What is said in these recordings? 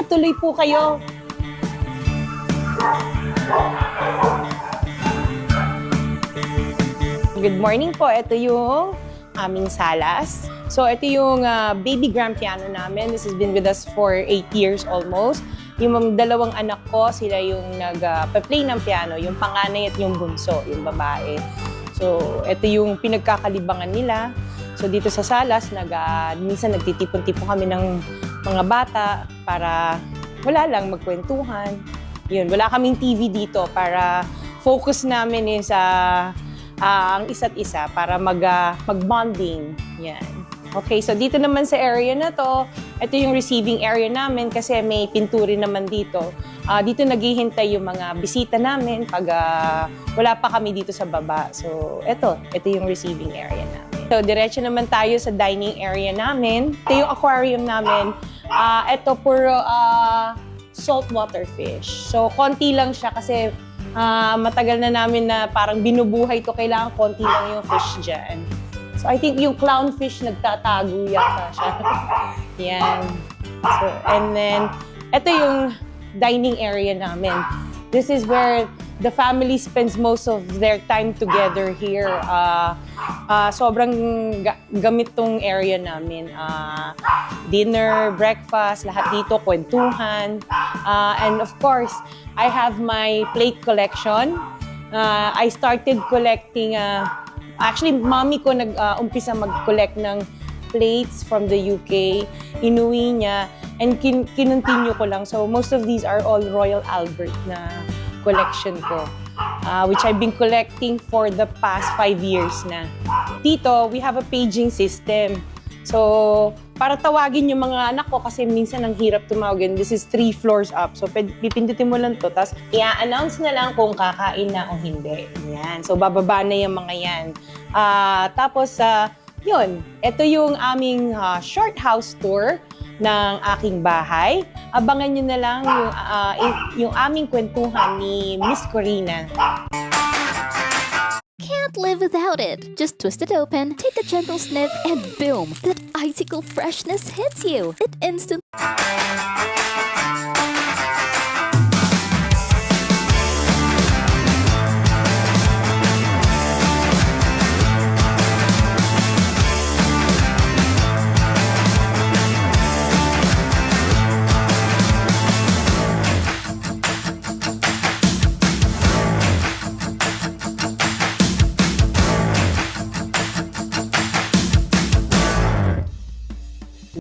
tuloy po kayo. Good morning po. Ito yung aming salas. So ito yung baby grand piano namin. This has been with us for 8 years almost. Yung mga dalawang anak ko, sila yung nag-play ng piano. Yung panganay at yung bunso, yung babae. So ito yung pinagkakalibangan nila. So dito sa salas, minsan nagtitipon-tipon kami ng mga bata para wala lang, magkwentuhan. Yun, wala kaming TV dito para focus namin is ang isa't isa para mag-bonding. Yan. Okay, so dito naman sa area na to, ito yung receiving area namin kasi may pinturin naman dito. Dito naghihintay yung mga bisita namin pag wala pa kami dito sa baba. So ito yung receiving area namin. So diretso naman tayo sa dining area namin. Ito yung aquarium namin. Ito puro saltwater fish. So konti lang siya kasi matagal na namin na parang binubuhay to, kailangan konti lang yung fish dyan. So I think yung clownfish nagtatago yata siya. Yan. So, and then, ito yung dining area namin. This is where the family spends most of their time together here. Sobrang gamit tong area namin. Dinner, breakfast, lahat dito, kwentuhan. And of course, I have my plate collection. I started collecting, actually, mommy ko nag-umpisa mag-collect ng plates from the UK. Inuwi niya, and kinontinue ko lang. So most of these are all Royal Albert na collection ko, which I've been collecting for the past 5 years na. Dito, we have a paging system. So, para tawagin yung mga anak ko kasi minsan ang hirap tumawagin. This is 3 floors up. So, pipindutin mo lang to. Tapos, i-announce na lang kung kakain na o hindi. Yan. So, bababa na yung mga yan. Tapos, yun. Ito yung aming short house tour ng aking bahay. Abangan nyo na lang yung aming kwentuhan ni Miss Corina. Can't live without it. Just twist it open, take a gentle sniff, and boom, that icicle freshness hits you. It instantly...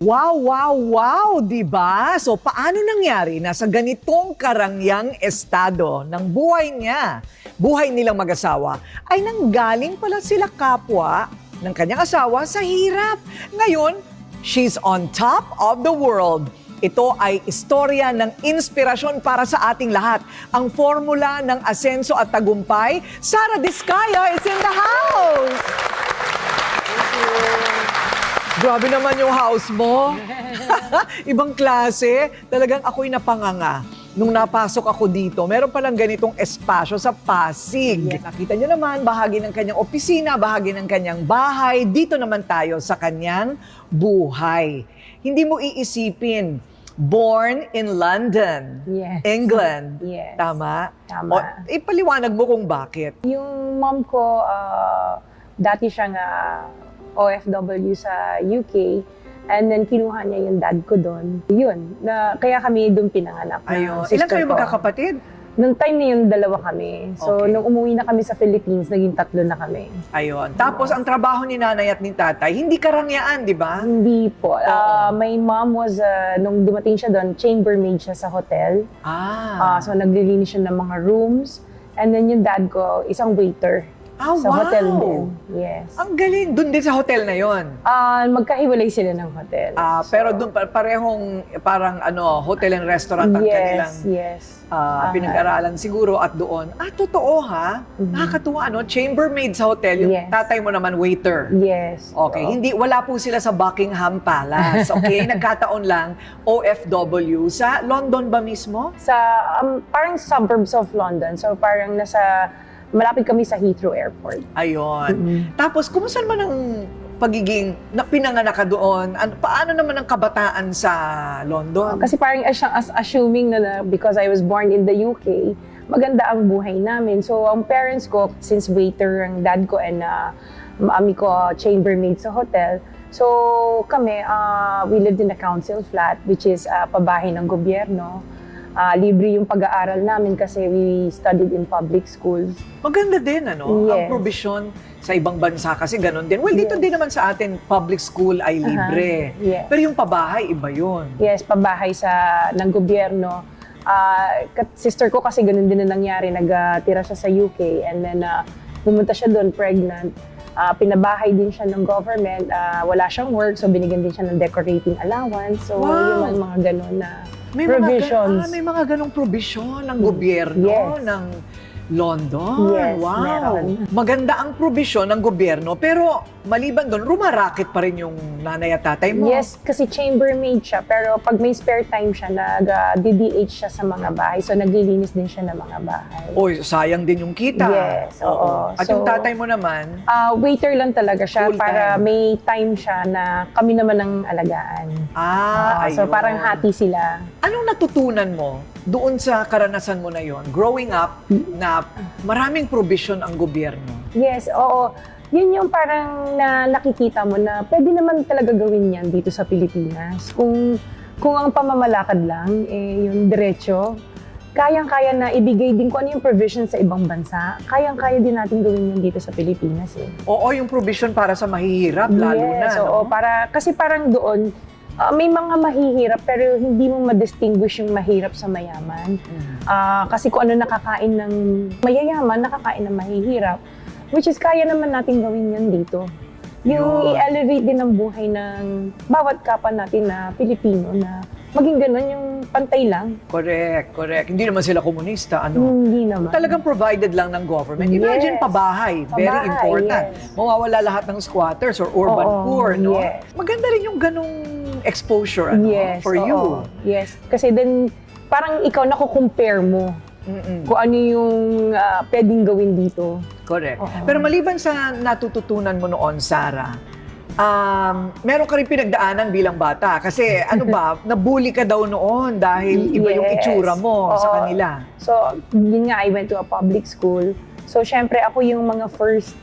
Wow, wow, wow, di ba? So paano nangyari na sa ganitong karangyang estado ng buhay niya, buhay nilang mag-asawa, ay nanggaling pala sila kapwa ng kanyang asawa sa hirap. Ngayon, she's on top of the world. Ito ay istorya ng inspirasyon para sa ating lahat. Ang formula ng asenso at tagumpay, Sara Diskaya is in the house! Thank you. Grabe naman yung house mo. Ibang klase. Talagang ako'y napanganga. Nung napasok ako dito, meron palang ganitong espasyo sa Pasig. Yes. Nakita nyo naman, bahagi ng kanyang opisina, bahagi ng kanyang bahay. Dito naman tayo sa kanyang buhay. Hindi mo iisipin, born in London, Yes. England. Yes. Tama? Tama. Ipaliwanag mo kung bakit. Yung mom ko, dati siyang OFW sa UK, and then kinuha niya yung dad ko doon. Yun, kaya kami doon pinanganak. Ayun. Sister Ilan kayo ko. magkakapatid? Nung time na yun, 2 kami. So, Okay. nung umuwi na kami sa Philippines, naging 3 na kami. Ayun. Tapos, ang trabaho ni nanay at ni tatay, hindi karangyaan, di ba? Hindi po. Oo. My mom was, nung dumating siya doon, chambermaid siya sa hotel. So, naglilinis siya ng mga rooms. And then yung dad ko, isang waiter. Sa wow. hotel din. Yes. Ang galing. Doon din sa hotel na yon. Magkahiwalay sila ng hotel. Pero doon parehong parang hotel and restaurant ang kanilang Yes. pinag-aralan siguro at doon. Totoo ha? Nakakatuwa, chambermaid sa hotel. Yung Yes. tatay mo naman waiter. Yes. Okay, wala po sila sa Buckingham Palace. Okay, nagkataon lang OFW sa London ba mismo? Sa parang suburbs of London. So parang malapit kami sa Heathrow Airport. Ayun. Tapos, kumusta naman ang pagiging pinanganak ka doon? Paano naman ang kabataan sa London? Kasi parang assuming na because I was born in the UK, maganda ang buhay namin. So, ang parents ko, since waiter ang dad ko and mami ko chambermaid sa hotel, so kami, we lived in a council flat, which is pabahay ng gobyerno. Libre yung pag-aaral namin kasi we studied in public schools. Maganda din, ano? Ang Yes. provision sa ibang bansa kasi ganun din. Well, dito Yes. din naman sa atin, public school ay libre. Yes. Pero yung pabahay, iba yun. Yes, pabahay ng gobyerno. Sister ko kasi ganun din na nangyari. Nagtira siya sa UK and then pumunta siya doon pregnant. Pinabahay din siya ng government. Wala siyang work, so binigyan din siya ng decorating allowance. So, Wow. yung mga ganun na May provisions. may mga ganong provision ng gobyerno, Yes. ng London. Yes, Wow. meron. Maganda ang provision ng gobyerno, pero maliban doon, rumaraket pa rin yung nanay at tatay mo. Yes, kasi chambermaid siya, pero pag may spare time siya, nag-DDH siya sa mga bahay. So, naglilinis din siya ng mga bahay. Oy, sayang din yung kita. Yes, oo. At So, yung tatay mo naman, Waiter lang talaga siya Full para time. may time siya na kami naman ang alagaan. So, ayun. parang hati sila. Anong natutunan mo doon sa karanasan mo na yon, growing up, na maraming provision ang gobyerno? Yes, oo. Yun yung parang nakikita mo na pwede naman talaga gawin yan dito sa Pilipinas. Kung ang pamamalakad lang, yung diretso, kayang-kaya na ibigay din kung ano yung provision sa ibang bansa. Kayang-kaya din natin gawin yan dito sa Pilipinas. Oo, yung provision para sa mahihirap, lalo na. Yes, No? oo. Kasi parang doon, may mga mahihirap pero hindi mo ma-distinguish yung mahirap sa mayaman. Kasi kung ano nakakain ng mayayaman, nakakain ng mahihirap. Which is kaya naman natin gawin yan dito. Yung Yun. i-elevate din ang buhay ng bawat kapwa natin na Pilipino na maging ganun yung pantay lang. Correct. Hindi naman sila komunista, ano? Hindi naman. Talagang provided lang ng government. Imagine Yes. pabahay, very Pabahay, important. yes. Mawawala lahat ng squatters or urban Oo, poor, no? yes. Maganda rin yung ganong exposure, ano, Yes, for oo. you. Yes, kasi then parang ikaw nakukompare mo Mm-mm. kung ano yung pwedeng gawin dito. Correct. Oo. Pero maliban sa natututunan mo noon, Sarah, meron ka rin pinagdaanan bilang bata. Kasi ano ba, nabully ka daw noon dahil iba yung Yes. itsura mo sa Oo. kanila. So, yun nga, I went to a public school. So, syempre, ako yung mga first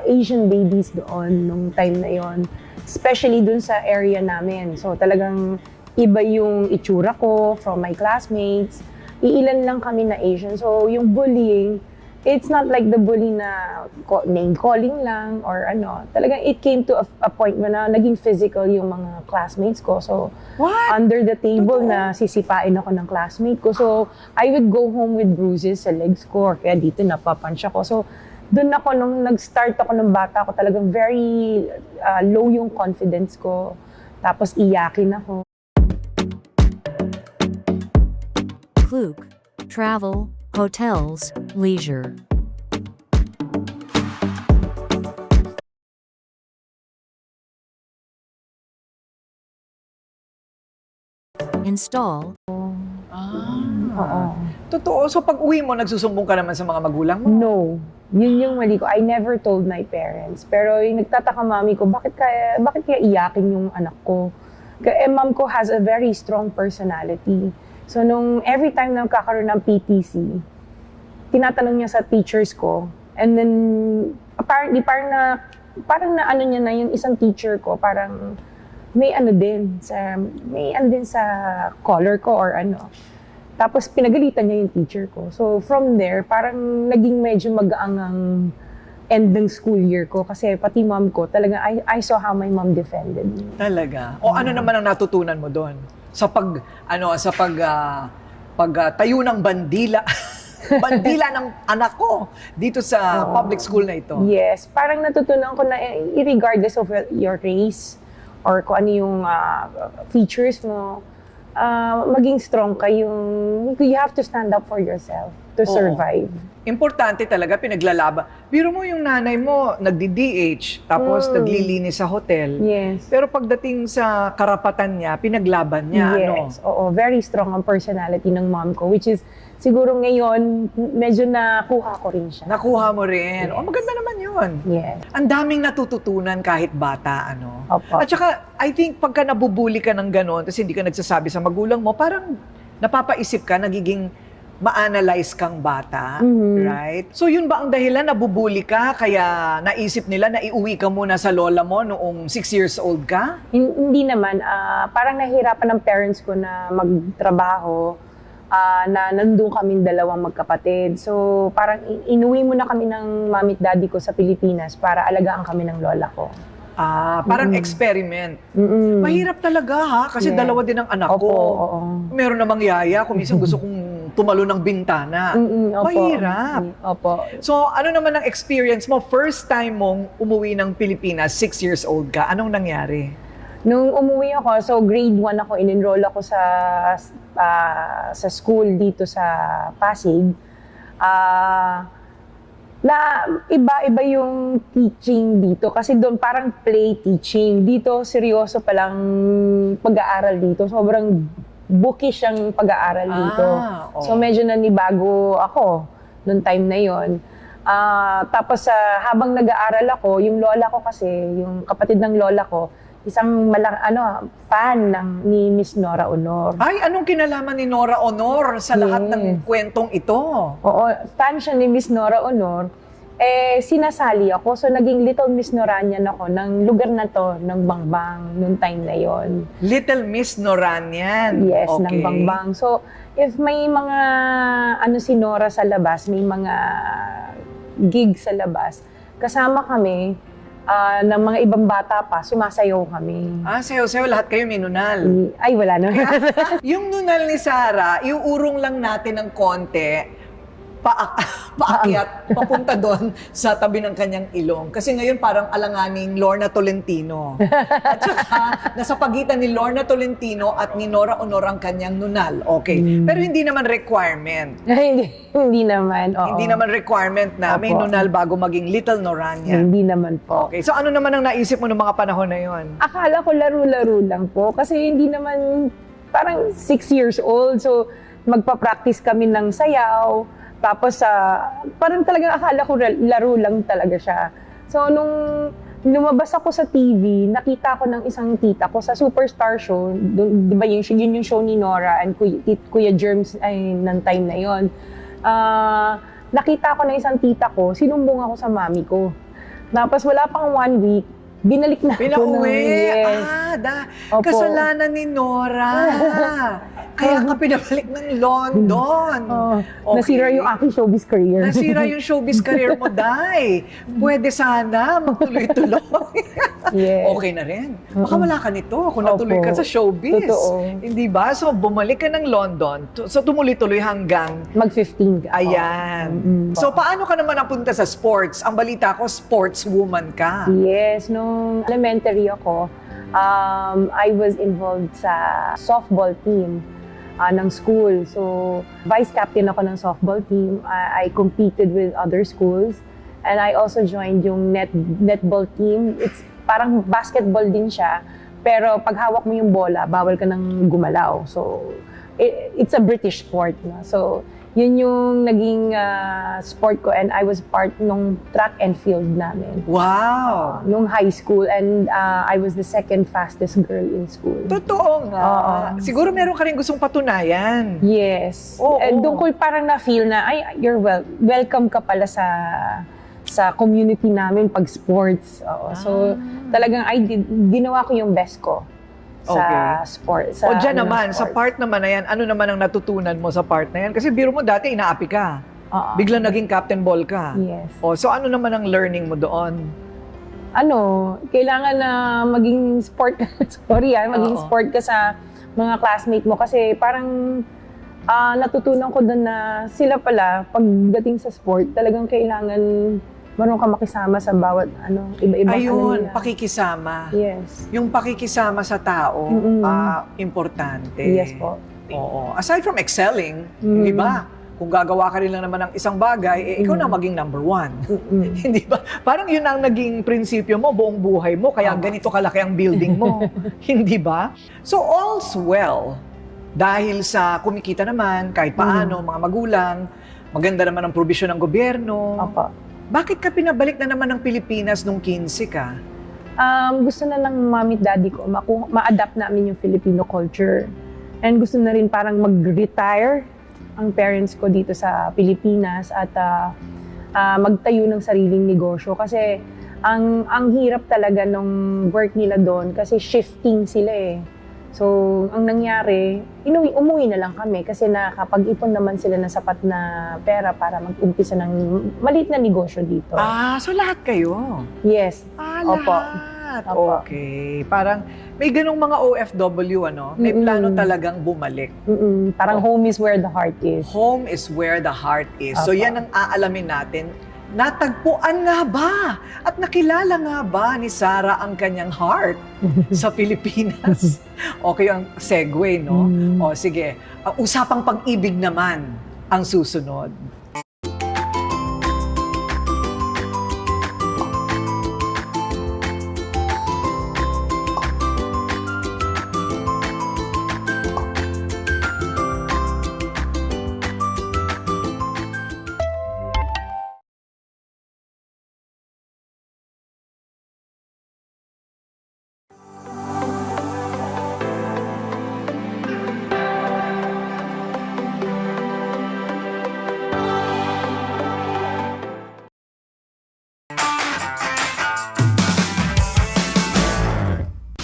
Asian babies doon nung time na yon, especially dun sa area namin. So, talagang iba yung itsura ko from my classmates. Iilan lang kami na Asian. So, yung bullying, it's not like the bully na name calling lang or ano. Talagang it came to a point na naging physical yung mga classmates ko. So, What? under the table Totoo? na sisipain ako ng classmate ko. So, I would go home with bruises sa legs ko or kaya dito napapunch ako. So, doon ako, nung nag-start ako ng bata ko, talagang very low yung confidence ko. Tapos iyakin ako. Klook. Travel, hotels, leisure. Install. Oo. Totoo. So pag uwi mo, nagsusumbong ka naman sa mga magulang mo? No. Yun yung mali ko. I never told my parents. Pero yung nagtataka mami ko, bakit kaya iyakin yung anak ko? Mom ko has a very strong personality. So nung every time na magkakaroon ng PTC, tinatanong niya sa teachers ko. And then apparently parang na ano niya na yung isang teacher ko, parang may ano din sa color ko or ano. Tapos pinagalitan niya yung teacher ko. So from there, parang naging medyo mag-aangang end ng school year ko kasi pati mom ko, talaga I saw how my mom defended me. Talaga? O ano naman ang natutunan mo doon? Sa pagtayo ng bandila. Bandila ng anak ko dito sa public school na ito. Yes, parang natutunan ko na regardless of your race or kung ano yung features mo, maging strong ka, you have to stand up for yourself. to Oo. survive. Importante talaga, pinaglalaban. Biro mo yung nanay mo, nagdi-DH, tapos naglilinis sa hotel. Yes. Pero pagdating sa karapatan niya, pinaglaban niya, Yes, oo. Very strong ang personality ng mom ko, which is siguro ngayon, medyo nakuha ko rin siya. Nakuha mo rin. Yes. Maganda naman yun. Yes. Ang daming natututunan kahit bata, Opo. At saka, I think pagka nabubuli ka ng gano'n, tapos hindi ka nagsasabi sa magulang mo, parang napapaisip ka, nagiging ma-analyze kang bata, right? So yun ba ang dahilan, nabubuli ka, kaya naisip nila na iuwi ka muna sa lola mo noong 6 years old ka? Hindi naman. Parang nahihirapan ng parents ko na magtrabaho, na nandun kaming dalawang magkapatid. So parang inuwi muna kami ng mami at daddy ko sa Pilipinas para alagaan kami ng lola ko. Parang experiment. Mahirap talaga ha, kasi Yeah. dalawa din ang anak Opo, ko. oo. Meron namang yaya, kung minsan gusto kong tumalo ng bintana. Opo. Mahirap. Opo. So, ano naman ang experience mo? First time mong umuwi ng Pilipinas, 6 years old ka. Anong nangyari? Nung umuwi ako, so grade 1 ako, in-enroll ako sa school dito sa Pasig. Na iba-iba yung teaching dito kasi doon parang play teaching. Dito seryoso palang pag-aaral dito. Sobrang bookish ang pag-aaral dito. Oo. So medyo nanibago ako noong time na yon. Tapos habang nag-aaral ako, yung lola ko kasi, yung kapatid ng lola ko, isang fan ni Miss Nora Honor. Ay, anong kinalaman ni Nora Honor sa lahat ng kwentong ito? Oo, fan siya ni Miss Nora Honor. Sinasali ako. So, naging Little Miss Noranian ako ng lugar na to, ng Bangbang, noong time na yon. Little Miss Noranian. Yes, Okay. ng Bangbang. So, if may mga, si Nora sa labas, may mga gig sa labas, kasama kami, ng mga ibang bata pa, sumasayaw kami. Sayo-sayo, lahat kayo minunal. Ay, wala na. Yung nunal ni Sarah, iuurong lang natin ng konti, paakyat, papunta doon sa tabi ng kanyang ilong. Kasi ngayon parang alanganing Lorna Tolentino. At saka, nasa pagitan ni Lorna Tolentino at ni Nora Honor ang kanyang nunal. Okay. Pero hindi naman requirement. Hindi naman. Oo. Hindi naman requirement na may Opo. nunal bago maging Little Norania. Hindi naman po. Okay. So ano naman ang naisip mo noong mga panahon na yon? Akala ko laro-laro lang po kasi hindi naman parang 6 years old. So magpa-practice kami ng sayaw. Tapos parang talaga akala ko laro lang talaga siya. So nung lumabas ako sa TV, nakita ko ng isang tita ko sa Superstar Show. Di ba yun yung show ni Nora and Kuya Germs ay ng time na yon. Nakita ko ng isang tita ko, sinumbong ako sa mami ko. Tapos wala pang 1 week, binalik na ako. Pinauwi. Yes. Opo. Kasalanan ni Nora. Kaya ka pinabalik ng London. Okay. Nasira yung aking showbiz career. Nasira yung showbiz career mo, Day. Pwede sana magtuloy-tuloy. Yes. Okay na rin. Baka wala ka nito kung natuloy Opo. ka sa showbiz. Totoo. Hindi ba? So, bumalik ka ng London. So, tumuloy-tuloy hanggang Mag-15 ka. ayan. So, paano ka naman napunta sa sports? Ang balita ko, sportswoman ka. Yes, nung elementary ako, I was involved sa softball team ng school. So, vice captain ako ng softball team. I competed with other schools. And I also joined yung netball team. It's parang basketball din siya. Pero pag hawak mo yung bola, bawal ka nang gumalaw. So, it's a British sport. No? So, yun yung naging sport ko and I was part nung track and field namin. Wow! Nung high school and I was the second fastest girl in school. Totoo nga. Oo. Siguro meron ka rin gustong patunayan. Yes. Oo. And doon ko parang na-feel na, ay, you're welcome ka pala sa community namin pag sports. Oo. So, talagang ginawa ko yung best ko sa Okay. sport. O dyan naman, sa sports. part naman na yan, ano naman ang natutunan mo sa part na yan? Kasi biro mo dati, inaapi ka. Oo. Biglang naging captain ball ka. Yes. O, so ano naman ang learning mo doon? Kailangan na maging sport ka, maging Oo. sport ka sa mga classmate mo kasi parang natutunan ko doon na sila pala, pagdating sa sport, talagang kailangan marunong ka makisama sa bawat iba-ibang Ayun, nila. pakikisama. Yes. Yung pakikisama sa tao, Mm-mm. importante. Yes po. Oo. Aside from excelling, di ba? kung gagawa ka rin lang naman ng isang bagay, ikaw na maging number one. Hindi ba? Parang yun ang naging prinsipyo mo, buong buhay mo, kaya ganito kalaki ang building mo. Hindi ba? So all's well. Dahil sa kumikita naman, kahit paano, mga magulang, maganda naman ang probisyon ng gobyerno. Opo. Bakit ka pinabalik na naman ng Pilipinas nung 15 ka? Gusto na ng mami at daddy ko, ma-adapt namin yung Filipino culture. And gusto na rin parang mag-retire ang parents ko dito sa Pilipinas at magtayo ng sariling negosyo. Kasi ang hirap talaga nung work nila doon kasi shifting sila eh. So, ang nangyari, umuwi na lang kami kasi nakapag-ipon naman sila ng sapat na pera para mag-umpisa ng maliit na negosyo dito. So lahat kayo? Yes. Opo. Lahat. Opo. Okay. Parang may ganong mga OFW, ano? May plano talagang bumalik. Parang home is where the heart is. Home is where the heart is. So Opo. yan ang aalamin natin. Natagpuan nga ba? At nakilala nga ba ni Sarah ang kanyang heart sa Pilipinas? Okay ang segue, no? O sige, ang usapang pag-ibig naman ang susunod.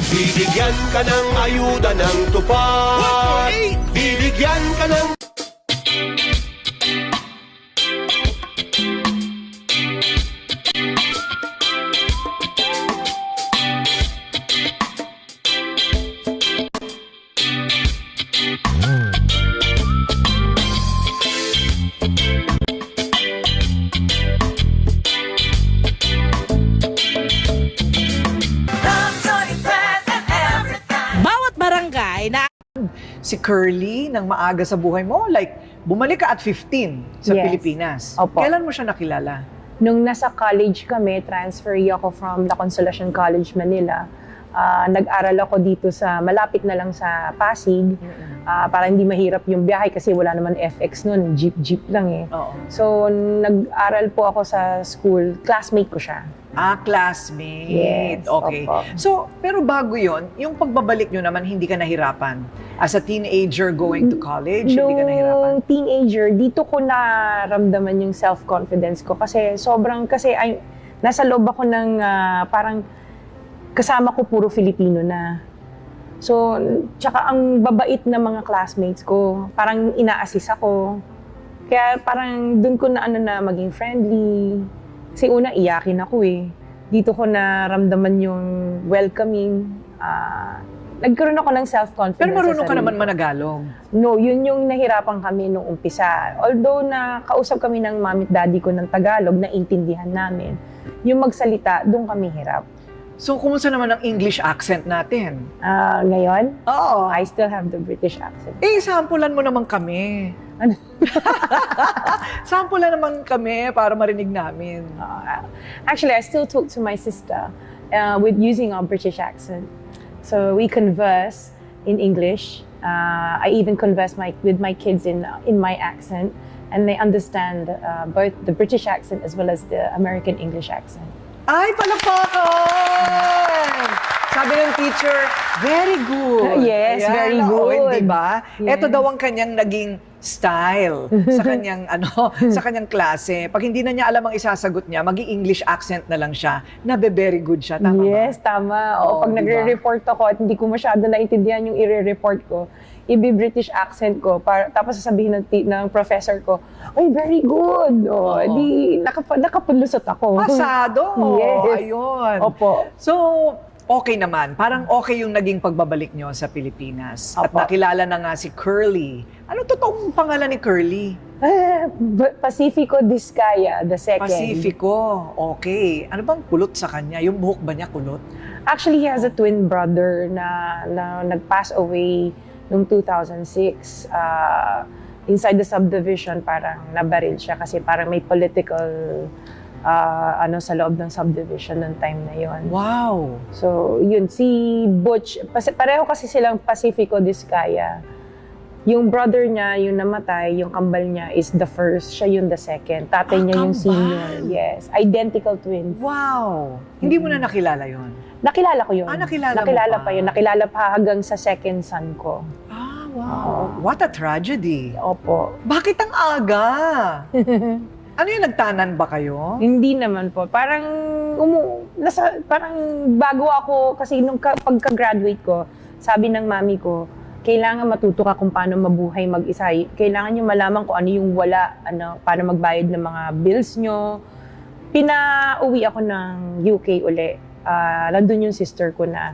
Bibigyan ka ng ayuda ng tupad. Bibigyan ka ng... Bawat barangay na Si Curly nang maaga sa buhay mo, like bumalik ka at 15 sa Yes. Pilipinas. Opo. Kailan mo siya nakilala? Nung nasa college kami, transfer ako from La Consolacion College, Manila. Nag-aral ako dito sa, malapit na lang sa Pasig, para hindi mahirap yung biyahe kasi wala naman FX noon, jeep lang eh. Oo. So, nag-aral po ako sa school, classmate ko siya. Classmate. Yes, Okay. opo. So, pero bago yon, yung pagbabalik nyo naman, hindi ka nahirapan? As a teenager going to college, hindi ka nahirapan? Nung teenager, dito ko naramdaman yung self-confidence ko kasi nasa loob ako ng parang kasama ko puro Filipino na. So, tsaka ang babait na mga classmates ko, parang ina-assist ako. Kaya parang dun ko na maging friendly. Kasi una, iyakin ako eh. Dito ko naramdaman yung welcoming. Nagkaroon ako ng self-confidence. Pero marunong sa ka sarili naman ko. managalog. No, yun yung nahirapan kami nung umpisa. Although nakausap kami ng mami at daddy ko ng Tagalog, naiintindihan namin. Yung magsalita, doon kami hirap. So, kumusta naman ang English accent natin? Ngayon, Oo. I still have the British accent. Sampulan mo naman kami. Ano? Sampulan naman kami para marinig namin. Actually, I still talk to my sister with using our British accent. So we converse in English. I even converse with my kids in my accent, and they understand both the British accent as well as the American English accent. Ay, palakpakan! Sabi ng teacher, very good. Yes, very good. Hindi ba? Yes. Ito daw ang kanyang naging style sa kanyang sa kanyang klase. Pag hindi na niya alam ang isasagot niya, magi-English accent na lang siya. Very good siya. Tama Yes, ba? tama. Oo, Pag diba? nagre-report ako at hindi ko masyado naintindihan yung i-report ko, i-British accent ko, tapos sasabihin ng professor ko, "Oy, very good." Di nakapulusot ako. Pasado. Yes. Ayun. Opo. So, okay naman. Parang okay yung naging pagbabalik nyo sa Pilipinas. At Opo. nakilala na nga si Curly. Ano totoong pangalan ni Curly? Pacifico Discaya, the second. Pacifico. Okay. Ano bang kulot sa kanya? Yung buhok ba niya kulot? Actually, he has a twin brother na nag-pass away noong 2006. inside the subdivision, parang nabaril siya kasi parang may political sa loob ng subdivision noong time na yon. Wow. So, yun, si Butch, pareho kasi silang Pacifico Discaya. Yung brother niya, yung namatay, yung kambal niya is the first, siya yung the second. Tatay niya yung kambal. senior. Yes, identical twins. Wow. Hindi mo na nakilala yon? Nakilala ko yun. Nakilala mo Nakilala pa. pa yun. Nakilala pa hanggang sa second son ko. Wow. What a tragedy. Opo. Bakit ang aga? Ano yung nagtanan ba kayo? Hindi naman po. Parang, parang bago ako, kasi nung pagka-graduate ko, sabi ng mami ko, kailangan matuto ka kung paano mabuhay mag-isa. Kailangan nyo malaman kung ano yung wala, paano magbayad ng mga bills nyo. Pinauwi ako ng UK uli. Nandun yung sister ko na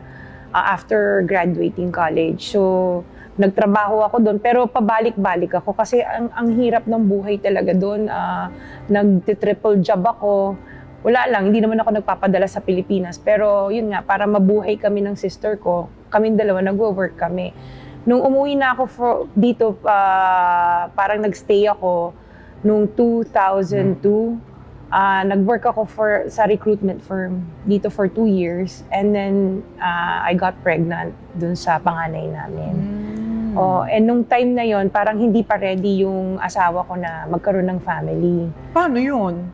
after graduating college. So, nagtrabaho ako doon, pero pabalik-balik ako kasi ang hirap ng buhay talaga doon. Nag-triple job ako. Wala lang, hindi naman ako nagpapadala sa Pilipinas. Pero yun nga, para mabuhay kami ng sister ko, kaming dalawa, nag-work kami. Nung umuwi na ako dito, parang nagstay ako nung 2002. Nag-work ako sa recruitment firm dito for 2 years. And then, I got pregnant dun sa panganay namin. And nung time na yon, parang hindi pa ready yung asawa ko na magkaroon ng family. Paano yun?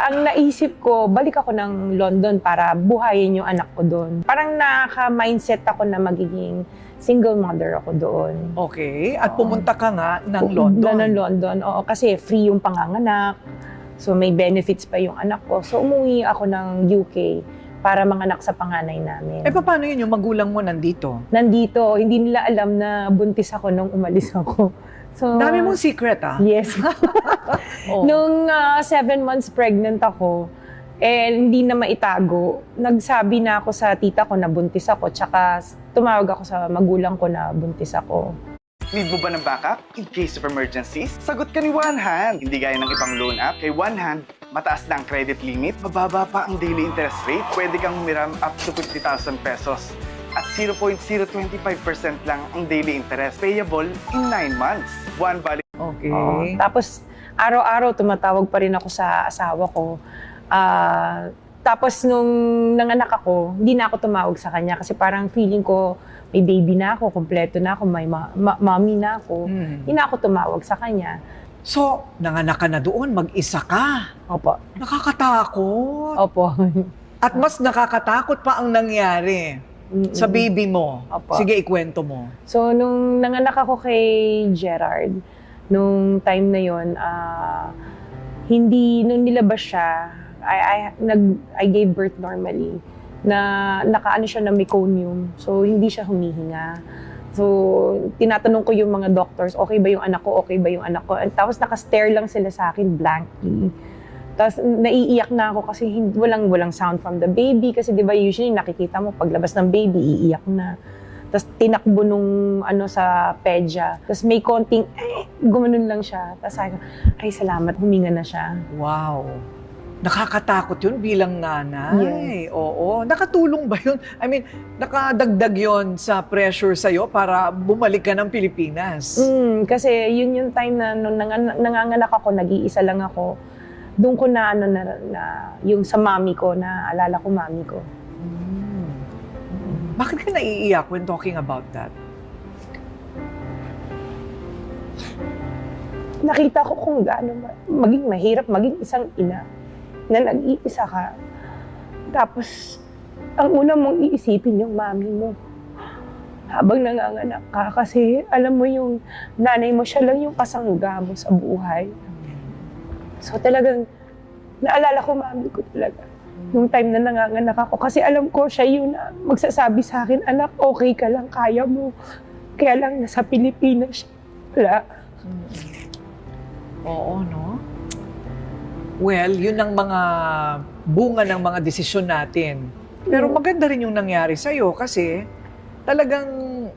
Ang naisip ko, balik ako ng London para buhayin yung anak ko doon. Parang naka-mindset ako na magiging single mother ako doon. Okay. At pumunta ka nga ng London. Ng London, oo. Kasi free yung panganganak. So may benefits pa yung anak ko. So umuwi ako ng UK para manganak sa panganay namin. Paano yun yung magulang mo nandito? Nandito, hindi nila alam na buntis ako nung umalis ako. So, Dami mong secret, ah. Yes. Oh. Nung 7 months pregnant ako, hindi na maitago. Nagsabi na ako sa tita ko na buntis ako, tsaka tumawag ako sa magulang ko na buntis ako. Need mo ba ng backup in case of emergencies? Sagot ka ni One Hand. Hindi gaya ng ibang loan app. Kay One Hand, mataas na ang credit limit, mababa pa ang daily interest rate, pwede kang humiram up to 50,000 pesos. At 0.025% lang ang daily interest, payable in 9 months. One valid. Okay. Tapos, araw-araw tumatawag pa rin ako sa asawa ko. Tapos, nung nanganak ako, hindi na ako tumawag sa kanya kasi parang feeling ko, may baby na ako, kompleto na ako, may mommy na ako. Hindi na ako tumawag sa kanya. So, nanganak ka na doon, mag-isa ka. Opo. Nakakatakot. Opo. At mas nakakatakot pa ang nangyari sa baby mo. Opo. Sige, ikwento mo. So, nung nanganak ako kay Gerard, nung time na yon, nung nilabas siya, I gave birth normally, na nakaano siya na meconium. So, hindi siya humihinga. So, tinatanong ko yung mga doctors, okay ba yung anak ko, okay ba yung anak ko? And tapos naka-stare lang sila sa akin blankly. Tapos naiiyak na ako kasi walang sound from the baby. Kasi di ba usually nakikita mo paglabas ng baby, iiyak na. Tapos tinakbo nung sa pedya. Tapos may konting, gumanon lang siya. Tapos sabi ko, ay salamat, huminga na siya. Wow. Nakakatakot yun bilang nanay. Yes. Oo. Nakatulong ba yun? I mean, nakadagdag yun sa pressure sa'yo para bumalik ka ng Pilipinas. Kasi yun yung time na nung nanganganak ako, nag-iisa lang ako. Doon ko na yung sa mami ko, naalala ko mami ko. Bakit ka naiiyak when talking about that? Nakita ko kung gaano maging mahirap maging isang ina na nag-iisa ka. Tapos, ang una mong iisipin yung mami mo habang nanganganak ka kasi alam mo yung nanay mo, siya lang yung kasangga mo sa buhay. So talagang naalala ko mami ko talaga nung time na nanganganak ako kasi alam ko siya yung magsasabi sa akin, anak, okay ka lang, kaya mo. Kaya lang nasa Pilipinas siya. Wala. Oo, no? Well, yun ang mga bunga ng mga desisyon natin. Pero maganda rin yung nangyari sa'yo kasi talagang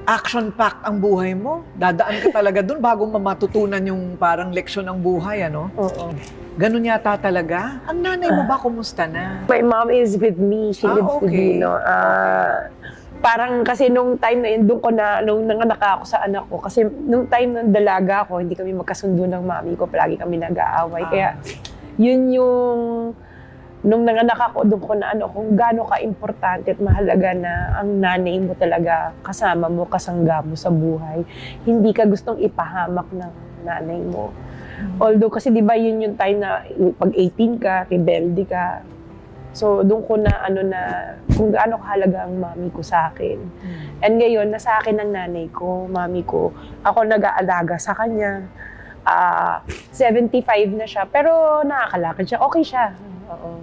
action-packed ang buhay mo. Dadaan ka talaga dun bago matutunan yung parang leksyon ng buhay, ano? Oo. Ganun yata talaga. Ang nanay mo ba, kumusta na? My mom is with me. She lives with okay. me, no? Parang kasi nung time na yun, nung nanganak ako sa anak ko, kasi nung time ng dalaga ako, hindi kami magkasundo ng mami ko, palagi kami nag-aaway. Kaya yun yung, nung nanganak ako, doon ko na kung gaano ka-importante at mahalaga na ang nanay mo talaga kasama mo, kasangga mo sa buhay. Hindi ka gustong ipahamak ng nanay mo. Although kasi di ba yun yung time na pag 18 ka, rebelde ka. So doon ko na kung gaano kahalaga ang mami ko sa akin. And ngayon, nasa akin ang nanay ko, mami ko. Ako nag-aalaga sa kanya. 75 na siya, pero nakakalakad siya. Okay siya. Oo.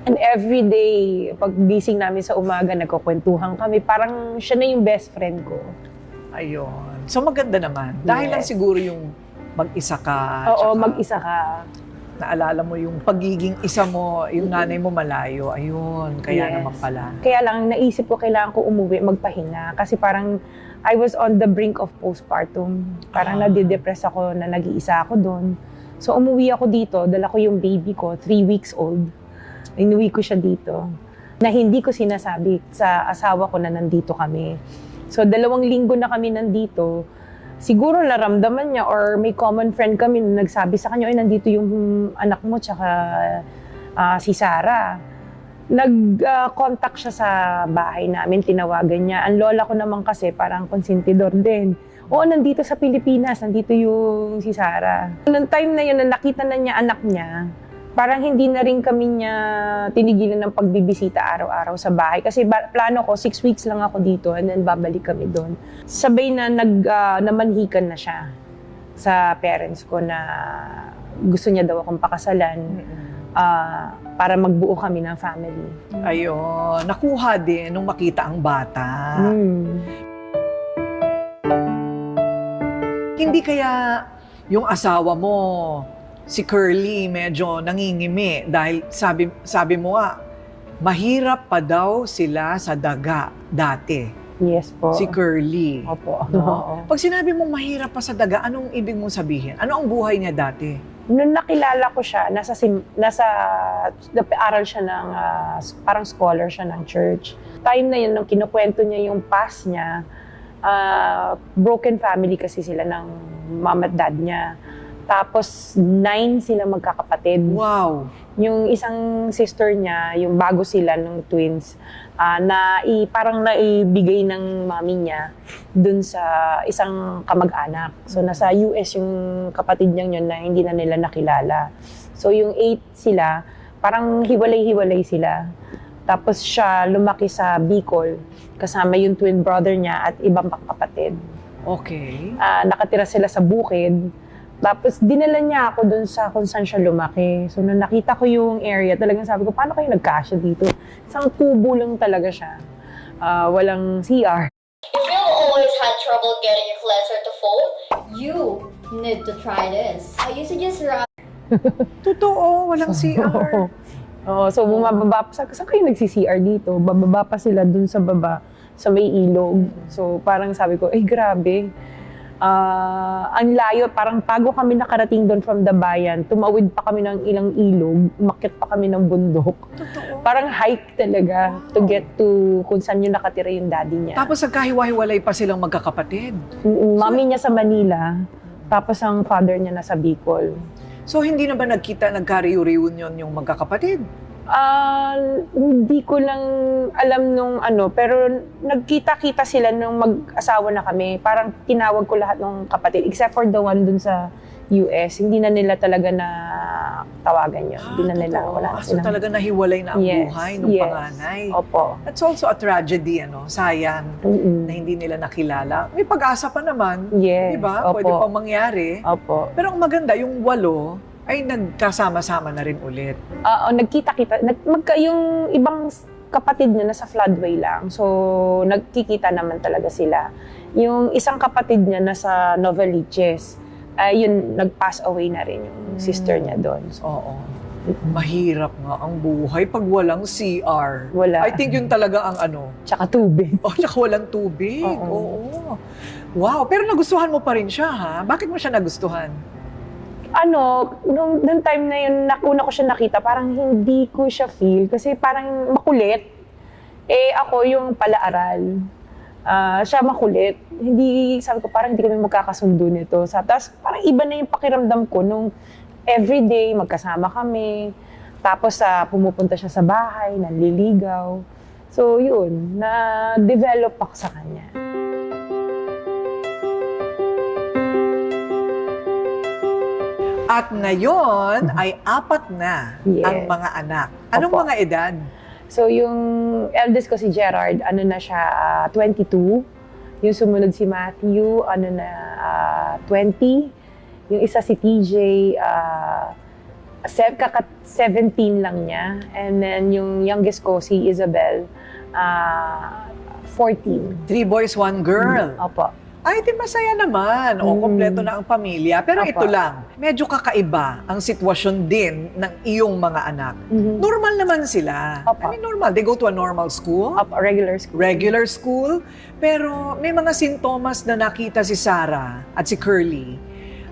And every day, pag gising namin sa umaga, nagkukwentuhan kami. Parang siya na yung best friend ko. Ayun. So maganda naman. Dahil lang Yes. siguro yung mag-isa ka. Oo, tsaka mag-isa ka. Naalala mo yung pagiging isa mo, yung nanay mo malayo. Ayun, kaya Yes. naman pala. Kaya lang, naisip ko kailangan ko umuwi, magpahinga. Kasi parang I was on the brink of postpartum. Parang nadidepress ako na nag-iisa ako doon. So umuwi ako dito, dala ko yung baby ko, 3 weeks old. Inuwi ko siya dito. Na hindi ko sinasabi sa asawa ko na nandito kami. So 2 linggo na kami nandito. Siguro naramdaman niya or may common friend kami na nagsabi sa kanya, ay nandito yung anak mo tsaka si Sarah. Nag-contact siya sa bahay namin, tinawagan niya. Ang lola ko naman kasi parang konsentidor din. Oo, nandito sa Pilipinas, nandito yung si Sarah. Noong time na yun, na nakita na niya anak niya, parang hindi na rin kami niya tinigilan ng pagbibisita araw-araw sa bahay. Kasi plano ko, 6 weeks lang ako dito and then babalik kami doon. Sabay na namanhikan na siya sa parents ko na gusto niya daw akong pakasalan para magbuo kami ng family. Ayun, nakuha din nung makita ang bata. Hindi kaya yung asawa mo, si Curly, medyo nangingimi dahil sabi mo nga, mahirap pa daw sila sa daga dati. Yes po. Si Curly. Opo. No? Oo. Pag sinabi mong mahirap pa sa daga, anong ibig mong sabihin? Ano ang buhay niya dati? Nung nakilala ko siya, aral siya ng, parang scholar siya ng church. Time na yun, nung kinukwento niya yung past niya, broken family kasi sila ng mom at dad niya. Tapos 9 sila magkakapatid. Wow! Yung isang sister niya, yung bago sila ng twins, parang naibigay ng mami niya dun sa isang kamag-anak. So nasa US yung kapatid niyang yun na hindi na nila nakilala. So yung 8 sila, parang hiwalay-hiwalay sila. Tapos siya lumaki sa Bicol, kasama yung twin brother niya at ibang kapatid. Okay. Nakatira sila sa bukid. Tapos dinala niya ako dun sa kung saan siya lumaki. So nung nakita ko yung area, talagang sabi ko, paano kayo nagkasya dito? Isang tubo lang talaga siya. Walang CR. If you've always had trouble getting your cleanser to fold, You need to try this. I used to just rub Totoo, walang CR. Oo, so bumababa pa. Saan kayo nagsi-CR dito? Bababa pa sila dun sa baba, sa may ilog. So parang sabi ko, ay grabe. Ang layo, parang bago kami nakarating doon from the bayan, tumawid pa kami ng ilang ilog, umakyat pa kami ng bundok. Totoo. Parang hike talaga to get to kung saan yung nakatira yung daddy niya. Tapos nagkahiwa-hiwalay pa silang magkakapatid. Mami niya sa Manila, tapos ang father niya nasa Bicol. So hindi na ba nagka-reunion yung magkakapatid? Hindi ko lang alam nung pero nagkita-kita sila nung mag-asawa na kami. Parang tinawag ko lahat ng kapatid, except for the one dun sa US. Hindi na nila talaga na tawagan yun. Hindi na nila, Totoo. wala na So silang... talaga nahiwalay na ang buhay ng yes. panganay. Opo. That's also a tragedy, sayang na hindi nila nakilala. May pag-asa pa naman, Yes, di ba? opo. Pwede pang mangyari. Opo. Pero ang maganda, yung 8 ay nagkasama-sama na rin ulit. Nagkita-kita. Yung ibang kapatid niya nasa floodway lang. So, nagkikita naman talaga sila. Yung isang kapatid niya nasa Novaliches. Yun, nag-pass away na rin yung sister niya doon. So, Oo. Mahirap nga ang buhay pag walang CR. Wala. I think yun talaga ang tsaka tubig. tsaka walang tubig. Oo. Oo. Wow, pero nagustuhan mo pa rin siya, ha? Bakit mo siya nagustuhan? Nung time na yun, una ko siya nakita, parang hindi ko siya feel kasi parang makulit. Ako yung palaaral. Siya makulit. Sabi ko, parang hindi kami magkakasundo nito. Tapos parang iba na yung pakiramdam ko nung everyday magkasama kami. Tapos pumupunta siya sa bahay, nanliligaw. So yun, na-develop ako sa kanya. At ngayon ay 4 na ang Yes. mga anak. Anong Opo. mga edad? So yung eldest ko si Gerard, 22. Yung sumunod si Matthew, 20. Yung isa si TJ, 17 lang niya. And then yung youngest ko, si Isabel, 14. 3 boys, 1 girl. Opo. Ay, di masaya naman. O, kompleto na ang pamilya. Pero Opo. ito lang, medyo kakaiba ang sitwasyon din ng iyong mga anak. Mhm. Normal naman sila. Opo. I mean, normal. They go to a normal school. Opo, regular school. Regular school. Pero may mga sintomas na nakita si Sarah at si Curly.